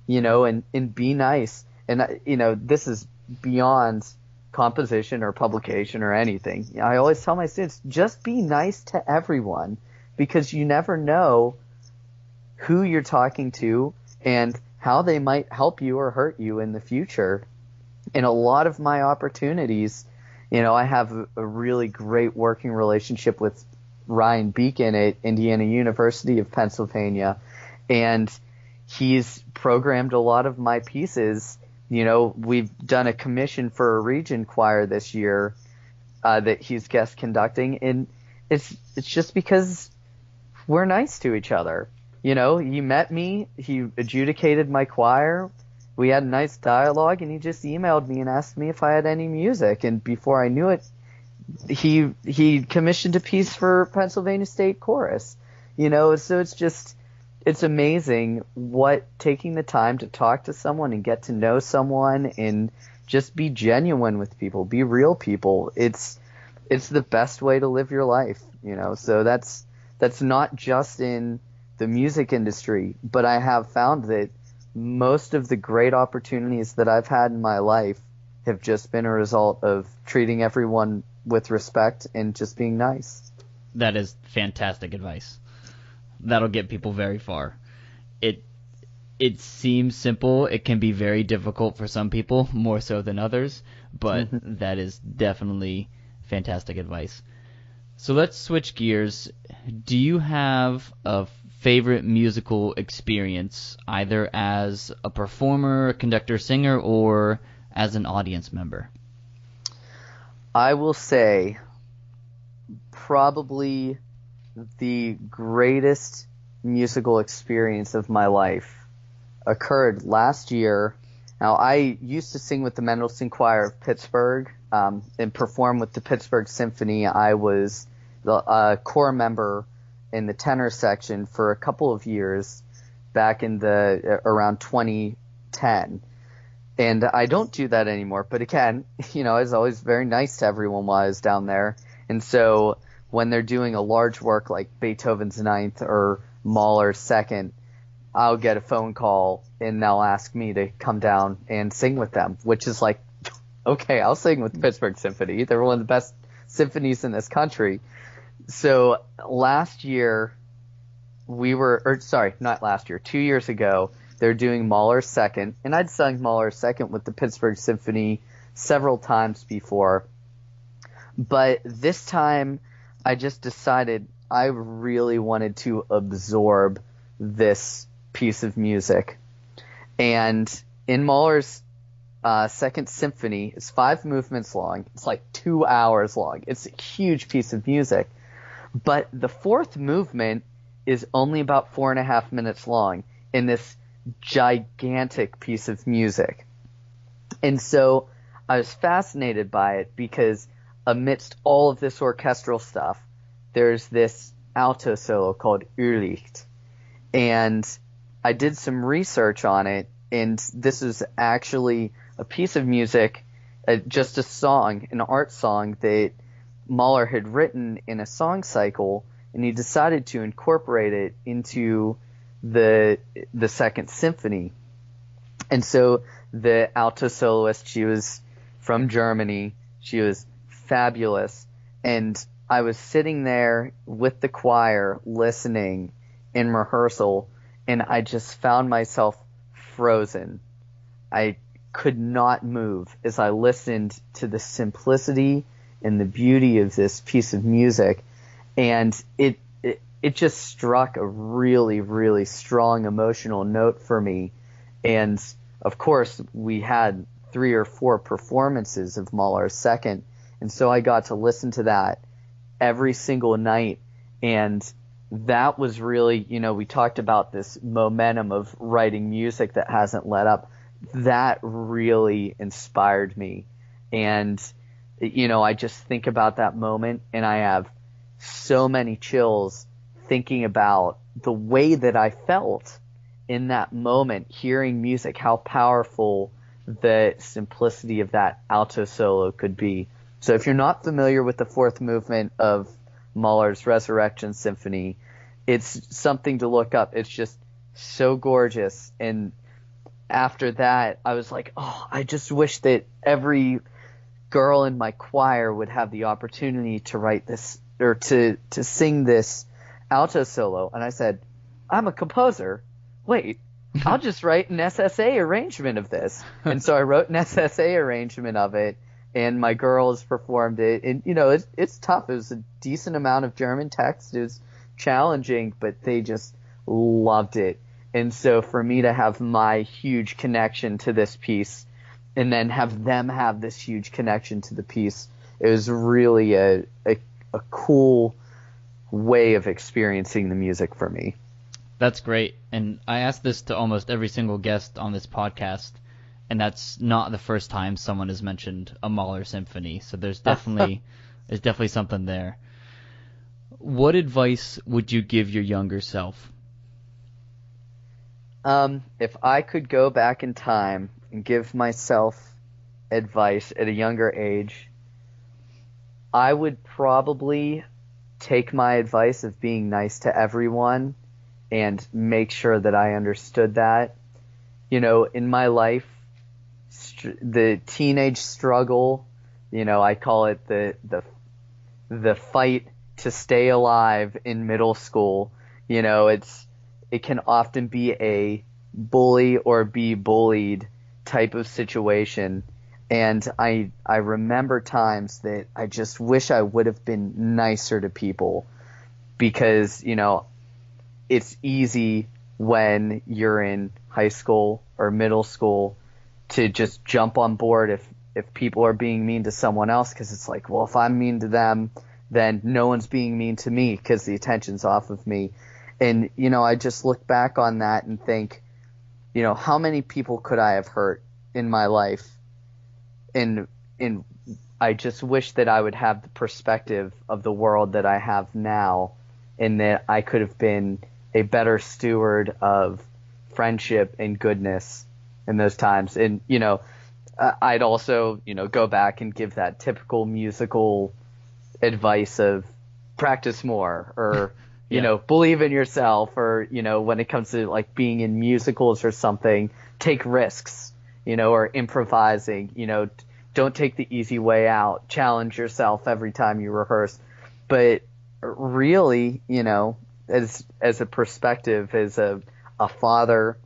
and be nice. And, this is beyond composition or publication or anything. I always tell my students, just be nice to everyone, because you never know who you're talking to and how they might help you or hurt you in the future. In a lot of my opportunities, I have a really great working relationship with Ryan Beacon at Indiana University of Pennsylvania, and he's programmed a lot of my pieces. We've done a commission for a region choir this year that he's guest conducting, and it's just because we're nice to each other. He met me, he adjudicated my choir, we had a nice dialogue, and he just emailed me and asked me if I had any music, and before I knew it, he commissioned a piece for Pennsylvania State Chorus. So it's amazing what taking the time to talk to someone and get to know someone and just be genuine with people, be real people. It's the best way to live your life, So that's not just in the music industry, but I have found that most of the great opportunities that I've had in my life have just been a result of treating everyone with respect and just being nice. That is fantastic advice. That'll get people very far. It seems simple. It can be very difficult for some people, more so than others, but that is definitely fantastic advice. So let's switch gears. Do you have a favorite musical experience, either as a performer, conductor, singer, or as an audience member? I will say probably the greatest musical experience of my life occurred last year. Now, I used to sing with the Mendelssohn Choir of Pittsburgh and perform with the Pittsburgh Symphony. I was a corps member in the tenor section for a couple of years back in around 2010. And I don't do that anymore. But again, I was always very nice to everyone while I was down there. And so when they're doing a large work like Beethoven's Ninth or Mahler's Second, I'll get a phone call and they'll ask me to come down and sing with them, which is like, okay, I'll sing with the Pittsburgh Symphony. They're one of the best symphonies in this country. So last year, 2 years ago, they're doing Mahler's Second, and I'd sung Mahler's Second with the Pittsburgh Symphony several times before. But this time, I just decided I really wanted to absorb this piece of music. And in Mahler's Second Symphony, it's 5 movements long. It's like 2 hours long. It's a huge piece of music. But the 4th movement is only about 4.5 minutes long in this gigantic piece of music. And so I was fascinated by it because amidst all of this orchestral stuff, there's this alto solo called Irrlicht. And I did some research on it, and this is actually a piece of music, just a song, an art song that Mahler had written in a song cycle, and he decided to incorporate it into the Second Symphony. And so the alto soloist, she was from Germany, she was fabulous, and I was sitting there with the choir listening in rehearsal, and I just found myself frozen. I could not move as I listened to the simplicity and the beauty of this piece of music. And it just struck a really, really strong emotional note for me. And of course, we had 3 or 4 performances of Mahler's Second, and so I got to listen to that every single night. And that was really, we talked about this momentum of writing music that hasn't let up. That really inspired me. And, I just think about that moment, and I have so many chills thinking about the way that I felt in that moment, hearing music, how powerful the simplicity of that alto solo could be. So if you're not familiar with the 4th movement of Mahler's Resurrection Symphony, it's something to look up. It's just so gorgeous. And after that, I was like, oh, I just wish that every girl in my choir would have the opportunity to write this, or to sing this alto solo. And I said, I'm a composer. Wait, I'll just write an SSA arrangement of this. And so I wrote an SSA arrangement of it, and my girls performed it. And, it's tough. It was a decent amount of German text. It was challenging, but they just loved it. And so for me to have my huge connection to this piece and then have them have this huge connection to the piece, it was really a cool way of experiencing the music for me. That's great. And I ask this to almost every single guest on this podcast, and that's not the first time someone has mentioned a Mahler symphony. So there's definitely something there. What advice would you give your younger self? If I could go back in time and give myself advice at a younger age, I would probably take my advice of being nice to everyone and make sure that I understood that. In my life, the teenage struggle, I call it the fight to stay alive in middle school. It can often be a bully or be bullied type of situation. And I remember times that I just wish I would have been nicer to people, because, it's easy when you're in high school or middle school to just jump on board if people are being mean to someone else, because it's like, well, if I'm mean to them, then no one's being mean to me because the attention's off of me. And, I just look back on that and think, how many people could I have hurt in my life? And I just wish that I would have the perspective of the world that I have now, and that I could have been a better steward of friendship and goodness in those times. And, I'd also, go back and give that typical musical advice of practice more, or, believe in yourself, or, when it comes to like being in musicals or something, take risks, or improvising, don't take the easy way out, challenge yourself every time you rehearse. But really, as a perspective, as a father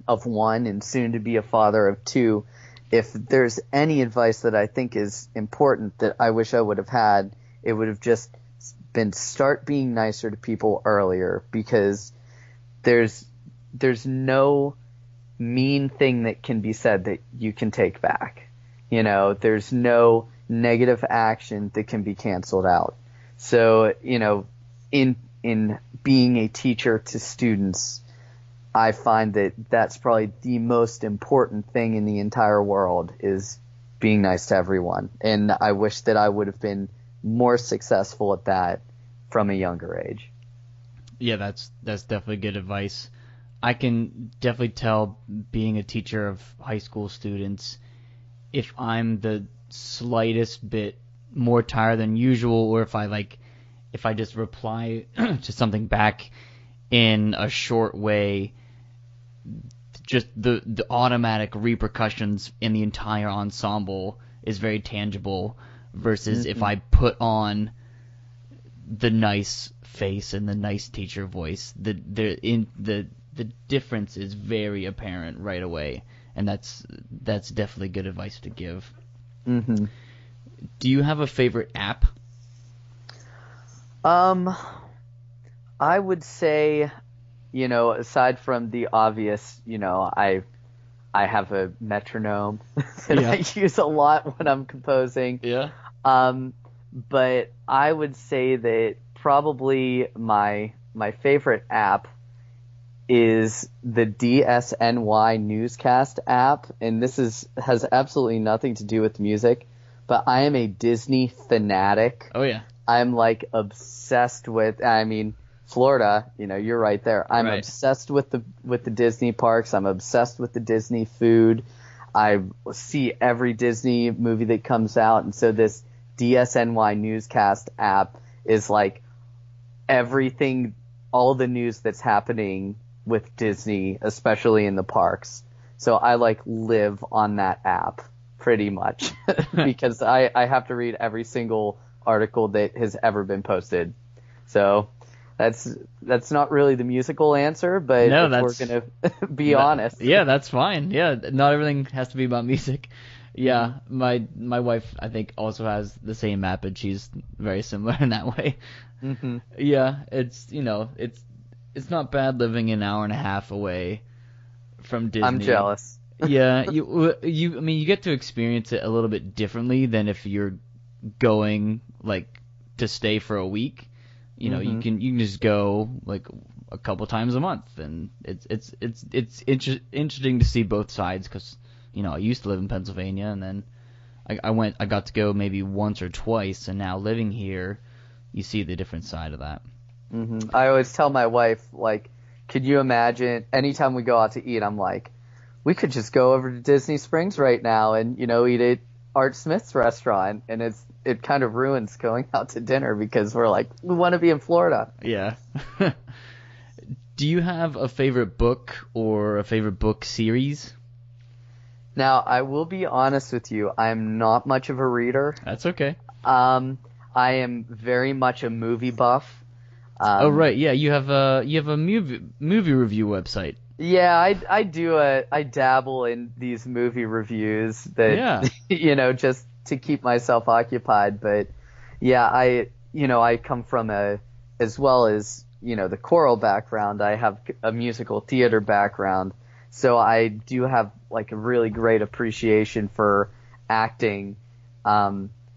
of 1 and soon to be a father of 2, if there's any advice that I think is important that I wish I would have had, it would have just been start being nicer to people earlier, because there's no mean thing that can be said that you can take back. There's no negative action that can be canceled out. So, in being a teacher to students, I find that that's probably the most important thing in the entire world, is being nice to everyone. And I wish that I would have been more successful at that from a younger age. Yeah, that's definitely good advice. I can definitely tell, being a teacher of high school students, if I'm the slightest bit more tired than usual, or if I just reply to something back in a short way, just the automatic repercussions in the entire ensemble is very tangible, versus if I put on the nice face and the nice teacher voice, the difference is very apparent right away, and that's definitely good advice to give. Do you have a favorite app? Um, I would say, aside from the obvious, I have a metronome that Yeah. I use a lot when I'm composing. Yeah. But I would say that probably my favorite app is the DSNY newscast app, and has absolutely nothing to do with music, but I am a Disney fanatic. Oh yeah. I'm like obsessed with, I mean, Florida, you're right there. I'm Right. obsessed with the Disney parks. I'm obsessed with the Disney food. I see every Disney movie that comes out, and so this DSNY newscast app is like everything, all the news that's happening with Disney, especially in the parks. So I like live on that app pretty much because I have to read every single article that has ever been posted. So that's not really the musical answer, but No, if we're gonna be honest. Yeah, that's fine. Yeah, not everything has to be about music. Yeah, my wife I think also has the same app, and she's very similar in that way. Mm-hmm. Yeah, it's not bad living an hour and a half away from Disney. I'm jealous. Yeah, I mean you get to experience it a little bit differently than if you're going like to stay for a week. You can just go like a couple times a month, and it's interesting to see both sides because I used to live in Pennsylvania, and then I got to go maybe once or twice, and now living here, you see the different side of that. Mm-hmm. I always tell my wife, like, could you imagine anytime we go out to eat, I'm like, we could just go over to Disney Springs right now and eat at Art Smith's restaurant, and it kind of ruins going out to dinner because we're like, we want to be in Florida. Yeah. Do you have a favorite book or a favorite book series? Now, I will be honest with you, I'm not much of a reader. That's okay. I am very much a movie buff. Oh right, yeah, you have a movie review website. Yeah, I dabble in these movie reviews that just to keep myself occupied, but yeah, I come from as well as the choral background, I have a musical theater background. So I do have like a really great appreciation for acting.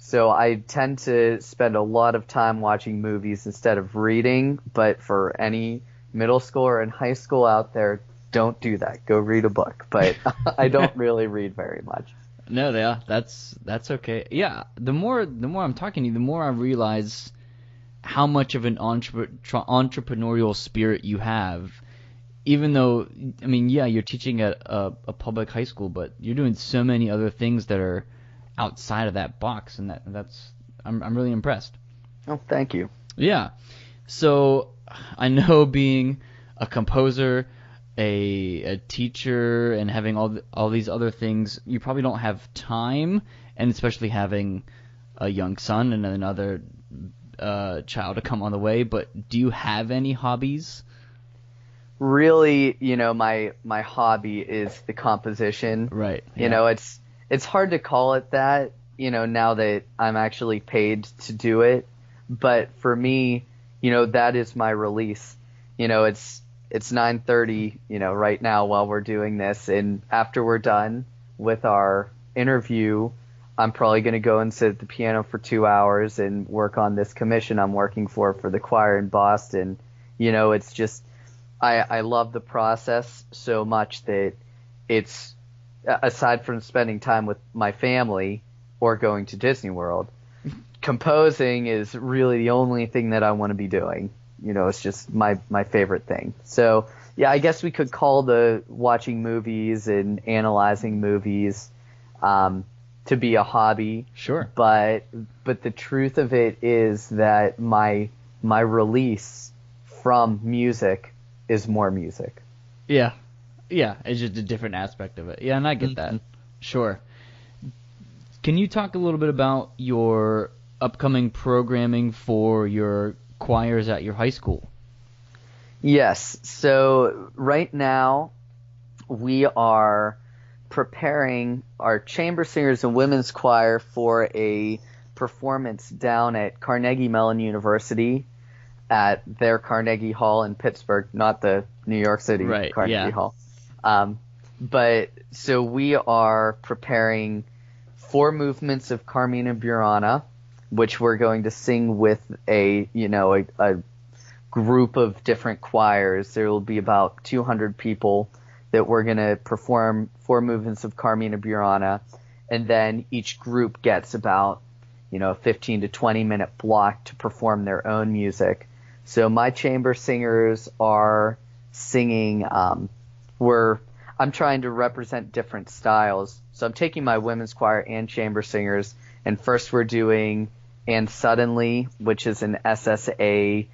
So I tend to spend a lot of time watching movies instead of reading. But for any middle schooler and high school out there, don't do that. Go read a book. But I don't really read very much. No, yeah, that's okay. Yeah, the more I'm talking to you, the more I realize how much of an entrepreneurial spirit you have. Even though, I mean, yeah, you're teaching at a public high school, but you're doing so many other things that are outside of that box, and I'm really impressed. Oh, thank you. Yeah. So I know being a composer, a teacher, and having all these other things, you probably don't have time, and especially having a young son and another child to come on the way. But do you have any hobbies? Really, my hobby is the composition. Right. Yeah. It's hard to call it that, now that I'm actually paid to do it. But for me, that is my release. It's 9:30, right now while we're doing this, and after we're done with our interview, I'm probably going to go and sit at the piano for 2 hours and work on this commission I'm working for the choir in Boston. It's just I love the process so much that it's, aside from spending time with my family or going to Disney World, composing is really the only thing that I want to be doing. It's just my favorite thing. So, yeah, I guess we could call the watching movies and analyzing movies to be a hobby. Sure. But the truth of it is that my release from music is more music. Yeah. Yeah, it's just a different aspect of it. Yeah, and I get that. Sure. Can you talk a little bit about your upcoming programming for your choirs at your high school? Yes. So right now we are preparing our chamber singers and women's choir for a performance down at Carnegie Mellon University at their Carnegie Hall in Pittsburgh, not the New York City Carnegie Hall. But so we are preparing 4 movements of Carmina Burana, which we're going to sing with a group of different choirs. There will be about 200 people that we're going to perform 4 movements of Carmina Burana, and then each group gets about, a 15 to 20 minute block to perform their own music. So my chamber singers are singing, I'm trying to represent different styles. So I'm taking my women's choir and chamber singers, and first we're doing And Suddenly, which is an SSA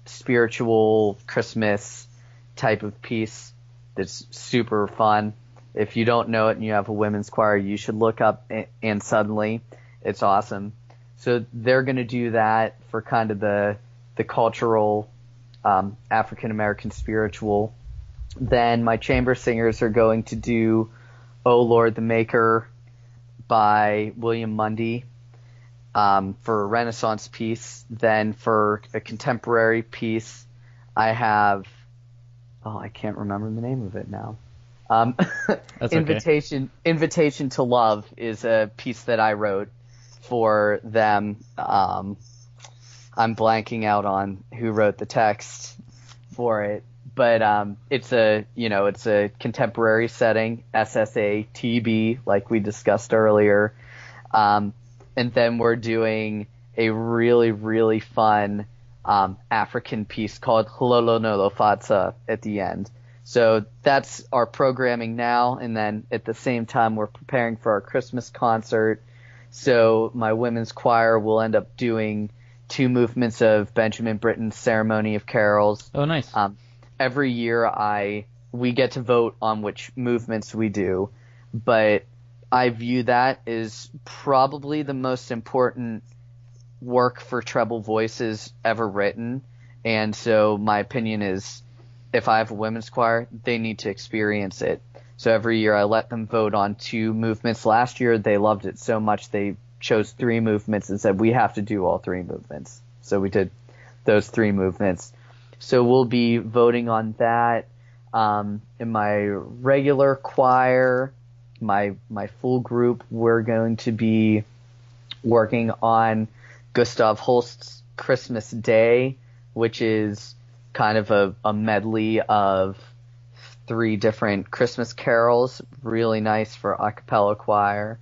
spiritual Christmas type of piece that's super fun. If you don't know it and you have a women's choir, you should look up And Suddenly. It's awesome. So they're going to do that for kind of the cultural African-American spiritual. Then my chamber singers are going to do Oh Lord the Maker by William Mundy for a Renaissance piece. Then for a contemporary piece, I have I can't remember the name of it now. That's Invitation to Love is a piece that I wrote for them. I'm blanking out on who wrote the text for it, but it's a contemporary setting, SSA TB, like we discussed earlier. And then we're doing a really, really fun African piece called Holonolofatsa at the end. So that's our programming now, and then at the same time we're preparing for our Christmas concert. So my women's choir will end up doing 2 movements of Benjamin Britten's Ceremony of Carols. Oh, nice. Every year we get to vote on which movements we do, but I view that as probably the most important work for treble voices ever written. And so my opinion is, if I have a women's choir, they need to experience it. So every year I let them vote on 2 movements. Last year they loved it so much they chose 3 movements and said we have to do all 3 movements. So we did those 3 movements. So we'll be voting on that. In my regular choir, my full group, we're going to be working on Gustav Holst's Christmas Day, which is kind of a medley of 3 different Christmas carols. Really nice for a cappella choir.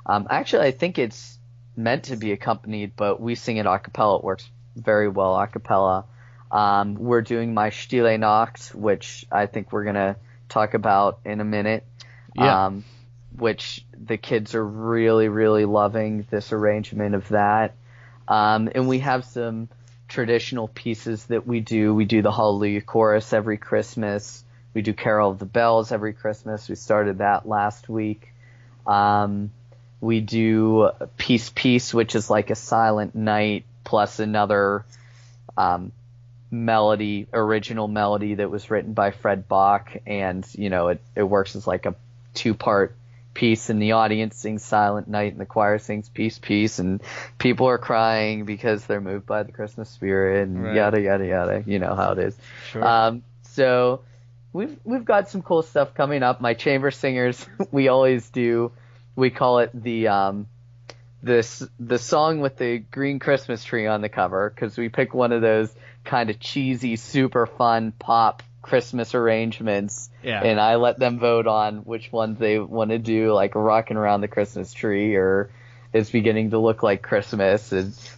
Actually, I think it's meant to be accompanied, but we sing it a cappella. It works very well a cappella. We're doing my Stille Nacht, which I think we're going to talk about in a minute. Yeah. Which the kids are really, really loving this arrangement of that. And we have some traditional pieces that we do. We do the Hallelujah Chorus every Christmas. We do Carol of the Bells every Christmas. We started that last week. We do Peace, Peace, which is like a silent night plus another original melody that was written by Fred Bach. And, it works as like a 2-part piece, and the audience sings Silent Night and the choir sings Peace, Peace, and people are crying because they're moved by the Christmas spirit and yada, yada, yada. You know how it is. Sure. So we've got some cool stuff coming up. My chamber singers, we call it the song with the green Christmas tree on the cover, because we pick one of those kind of cheesy, super fun pop Christmas arrangements, and I let them vote on which ones they want to do, like Rockin' Around the Christmas Tree or It's Beginning to Look Like Christmas,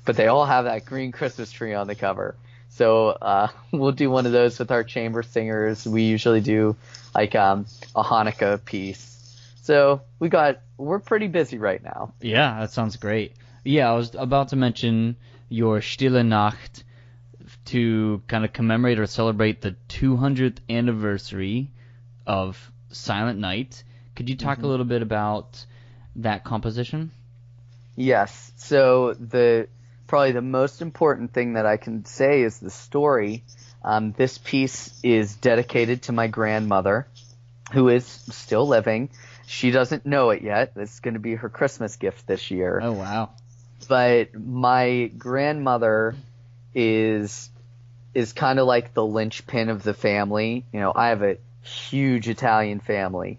but they all have that green Christmas tree on the cover. So we'll do one of those with our chamber singers. We usually do like a Hanukkah piece. So we're pretty busy right now. Yeah, that sounds great. Yeah, I was about to mention your Stille Nacht to kind of commemorate or celebrate the 200th anniversary of Silent Night. Could you talk a little bit about that composition? Yes. So probably the most important thing that I can say is the story. This piece is dedicated to my grandmother, who is still living. She doesn't know it yet. It's going to be her Christmas gift this year. Oh, wow. But my grandmother is kind of like the linchpin of the family. I have a huge Italian family.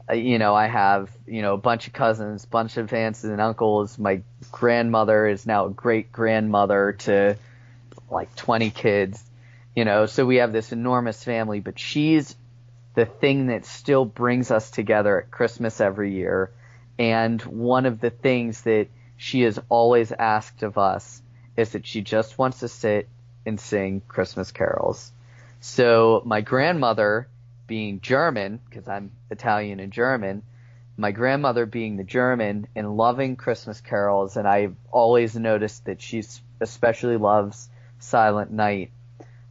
I have, a bunch of cousins, bunch of aunts and uncles. My grandmother is now a great grandmother to like 20 kids, so we have this enormous family, but she's the thing that still brings us together at Christmas every year. And one of the things that she has always asked of us is that she just wants to sit and sing Christmas carols. So my grandmother, being German, because I'm Italian and German, my grandmother being the German and loving Christmas carols, and I've always noticed that she especially loves Silent Night,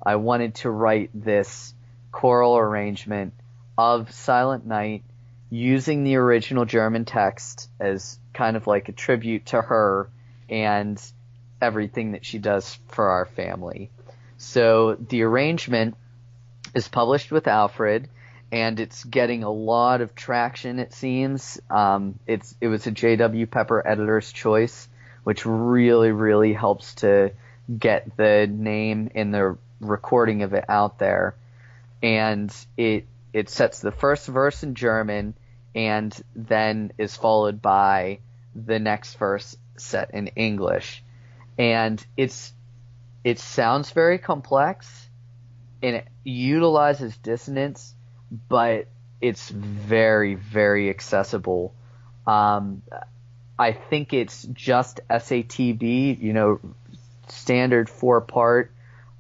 I wanted to write this choral arrangement of Silent Night using the original German text as kind of like a tribute to her and everything that she does for our family. So the arrangement is published with Alfred, and it's getting a lot of traction, it seems. It was a J.W. Pepper editor's choice, which really, really helps to get the name and the recording of it out there. And it sets the first verse in German and then is followed by the next verse set in English. And it sounds very complex, and it utilizes dissonance, but it's very, very accessible. I think it's just SATB, standard 4-part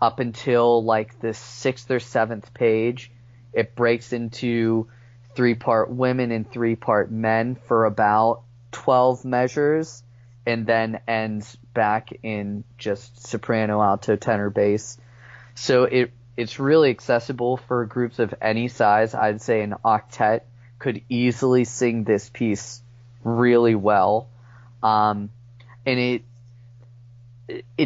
up until like the 6th or 7th page. It breaks into 3-part women and 3-part men for about 12 measures, and then ends back in just soprano, alto, tenor, bass. So it's really accessible for groups of any size. I'd say an octet could easily sing this piece really well. And it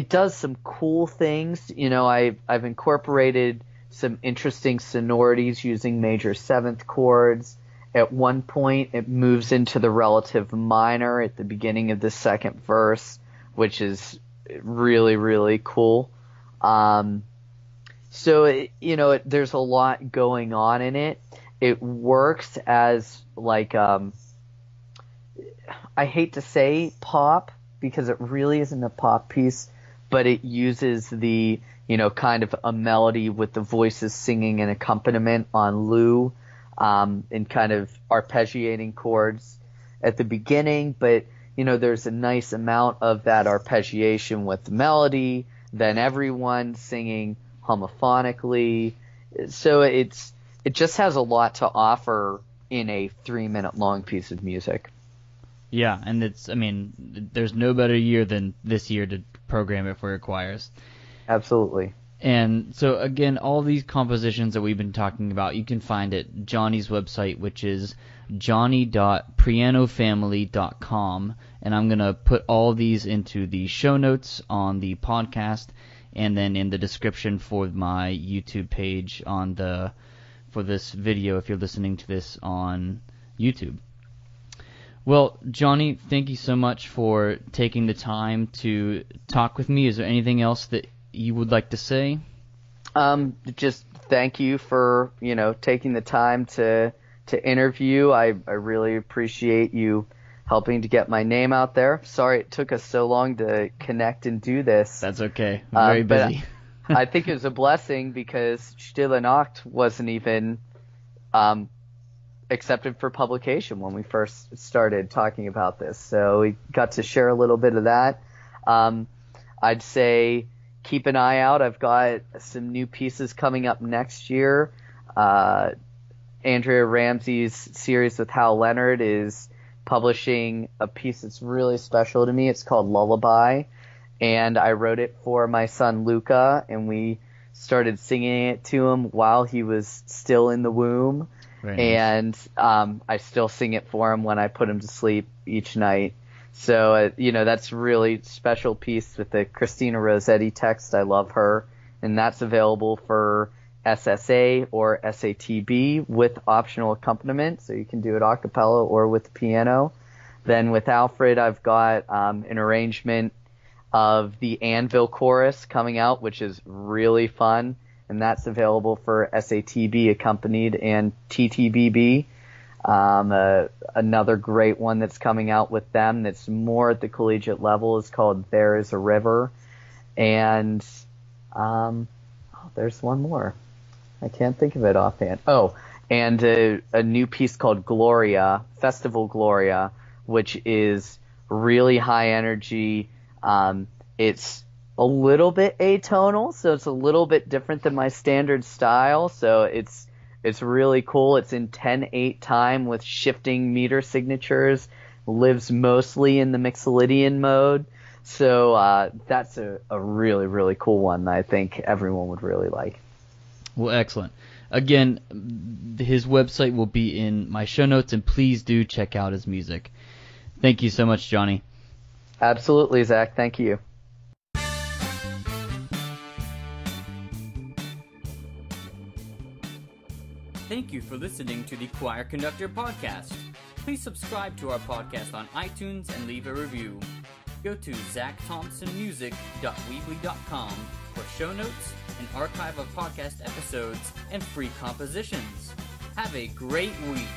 does some cool things. I've incorporated some interesting sonorities using major 7th chords. At one point, it moves into the relative minor at the beginning of the second verse, which is really, really cool. So, there's a lot going on in it. It works as like, I hate to say pop, because it really isn't a pop piece, but it uses the, kind of a melody with the voices singing an accompaniment on Lou, and kind of arpeggiating chords at the beginning, but there's a nice amount of that arpeggiation with the melody, then everyone singing homophonically. So it just has a lot to offer in a 3-minute long piece of music. Yeah, and there's no better year than this year to program it for your choirs. Absolutely. And so, again, all these compositions that we've been talking about, you can find at Jonny's website, which is jonny.prianofamily.com. And I'm going to put all these into the show notes on the podcast, and then in the description for my YouTube page for this video if you're listening to this on YouTube. Well, Jonny, thank you so much for taking the time to talk with me. Is there anything else that you would like to say? Just thank you for, taking the time to interview. I really appreciate you helping to get my name out there. Sorry it took us so long to connect and do this. That's okay. I'm very busy. I think it was a blessing because Stille Nacht wasn't even accepted for publication when we first started talking about this. So we got to share a little bit of that. I'd say keep an eye out. I've got some new pieces coming up next year. Andrea Ramsey's series with Hal Leonard is publishing a piece that's really special to me. It's called Lullaby, and I wrote it for my son Luca, and we started singing it to him while he was still in the womb. Very nice. And I still sing it for him when I put him to sleep each night. So, that's a really special piece with the Christina Rossetti text. I love her. And that's available for SSA or SATB with optional accompaniment, so you can do it a cappella or with the piano. Then with Alfred, I've got an arrangement of the Anvil Chorus coming out, which is really fun, and that's available for SATB accompanied and TTBB. Another great one that's coming out with them that's more at the collegiate level is called There Is a River. And there's one more. I can't think of it offhand. Oh, and a new piece called Gloria, Festival Gloria, which is really high energy. It's a little bit atonal, so it's a little bit different than my standard style. So it's really cool. It's in 10/8 time with shifting meter signatures. Lives mostly in the Mixolydian mode. So that's a really, really cool one that I think everyone would really like. Well, excellent. Again, his website will be in my show notes, and please do check out his music. Thank you so much, Jonny. Absolutely, Zach. Thank you. Thank you for listening to the Choir Conductor podcast. Please subscribe to our podcast on iTunes and leave a review. Go to zackthompsonmusic.weebly.com for show notes, an archive of podcast episodes, and free compositions. Have a great week.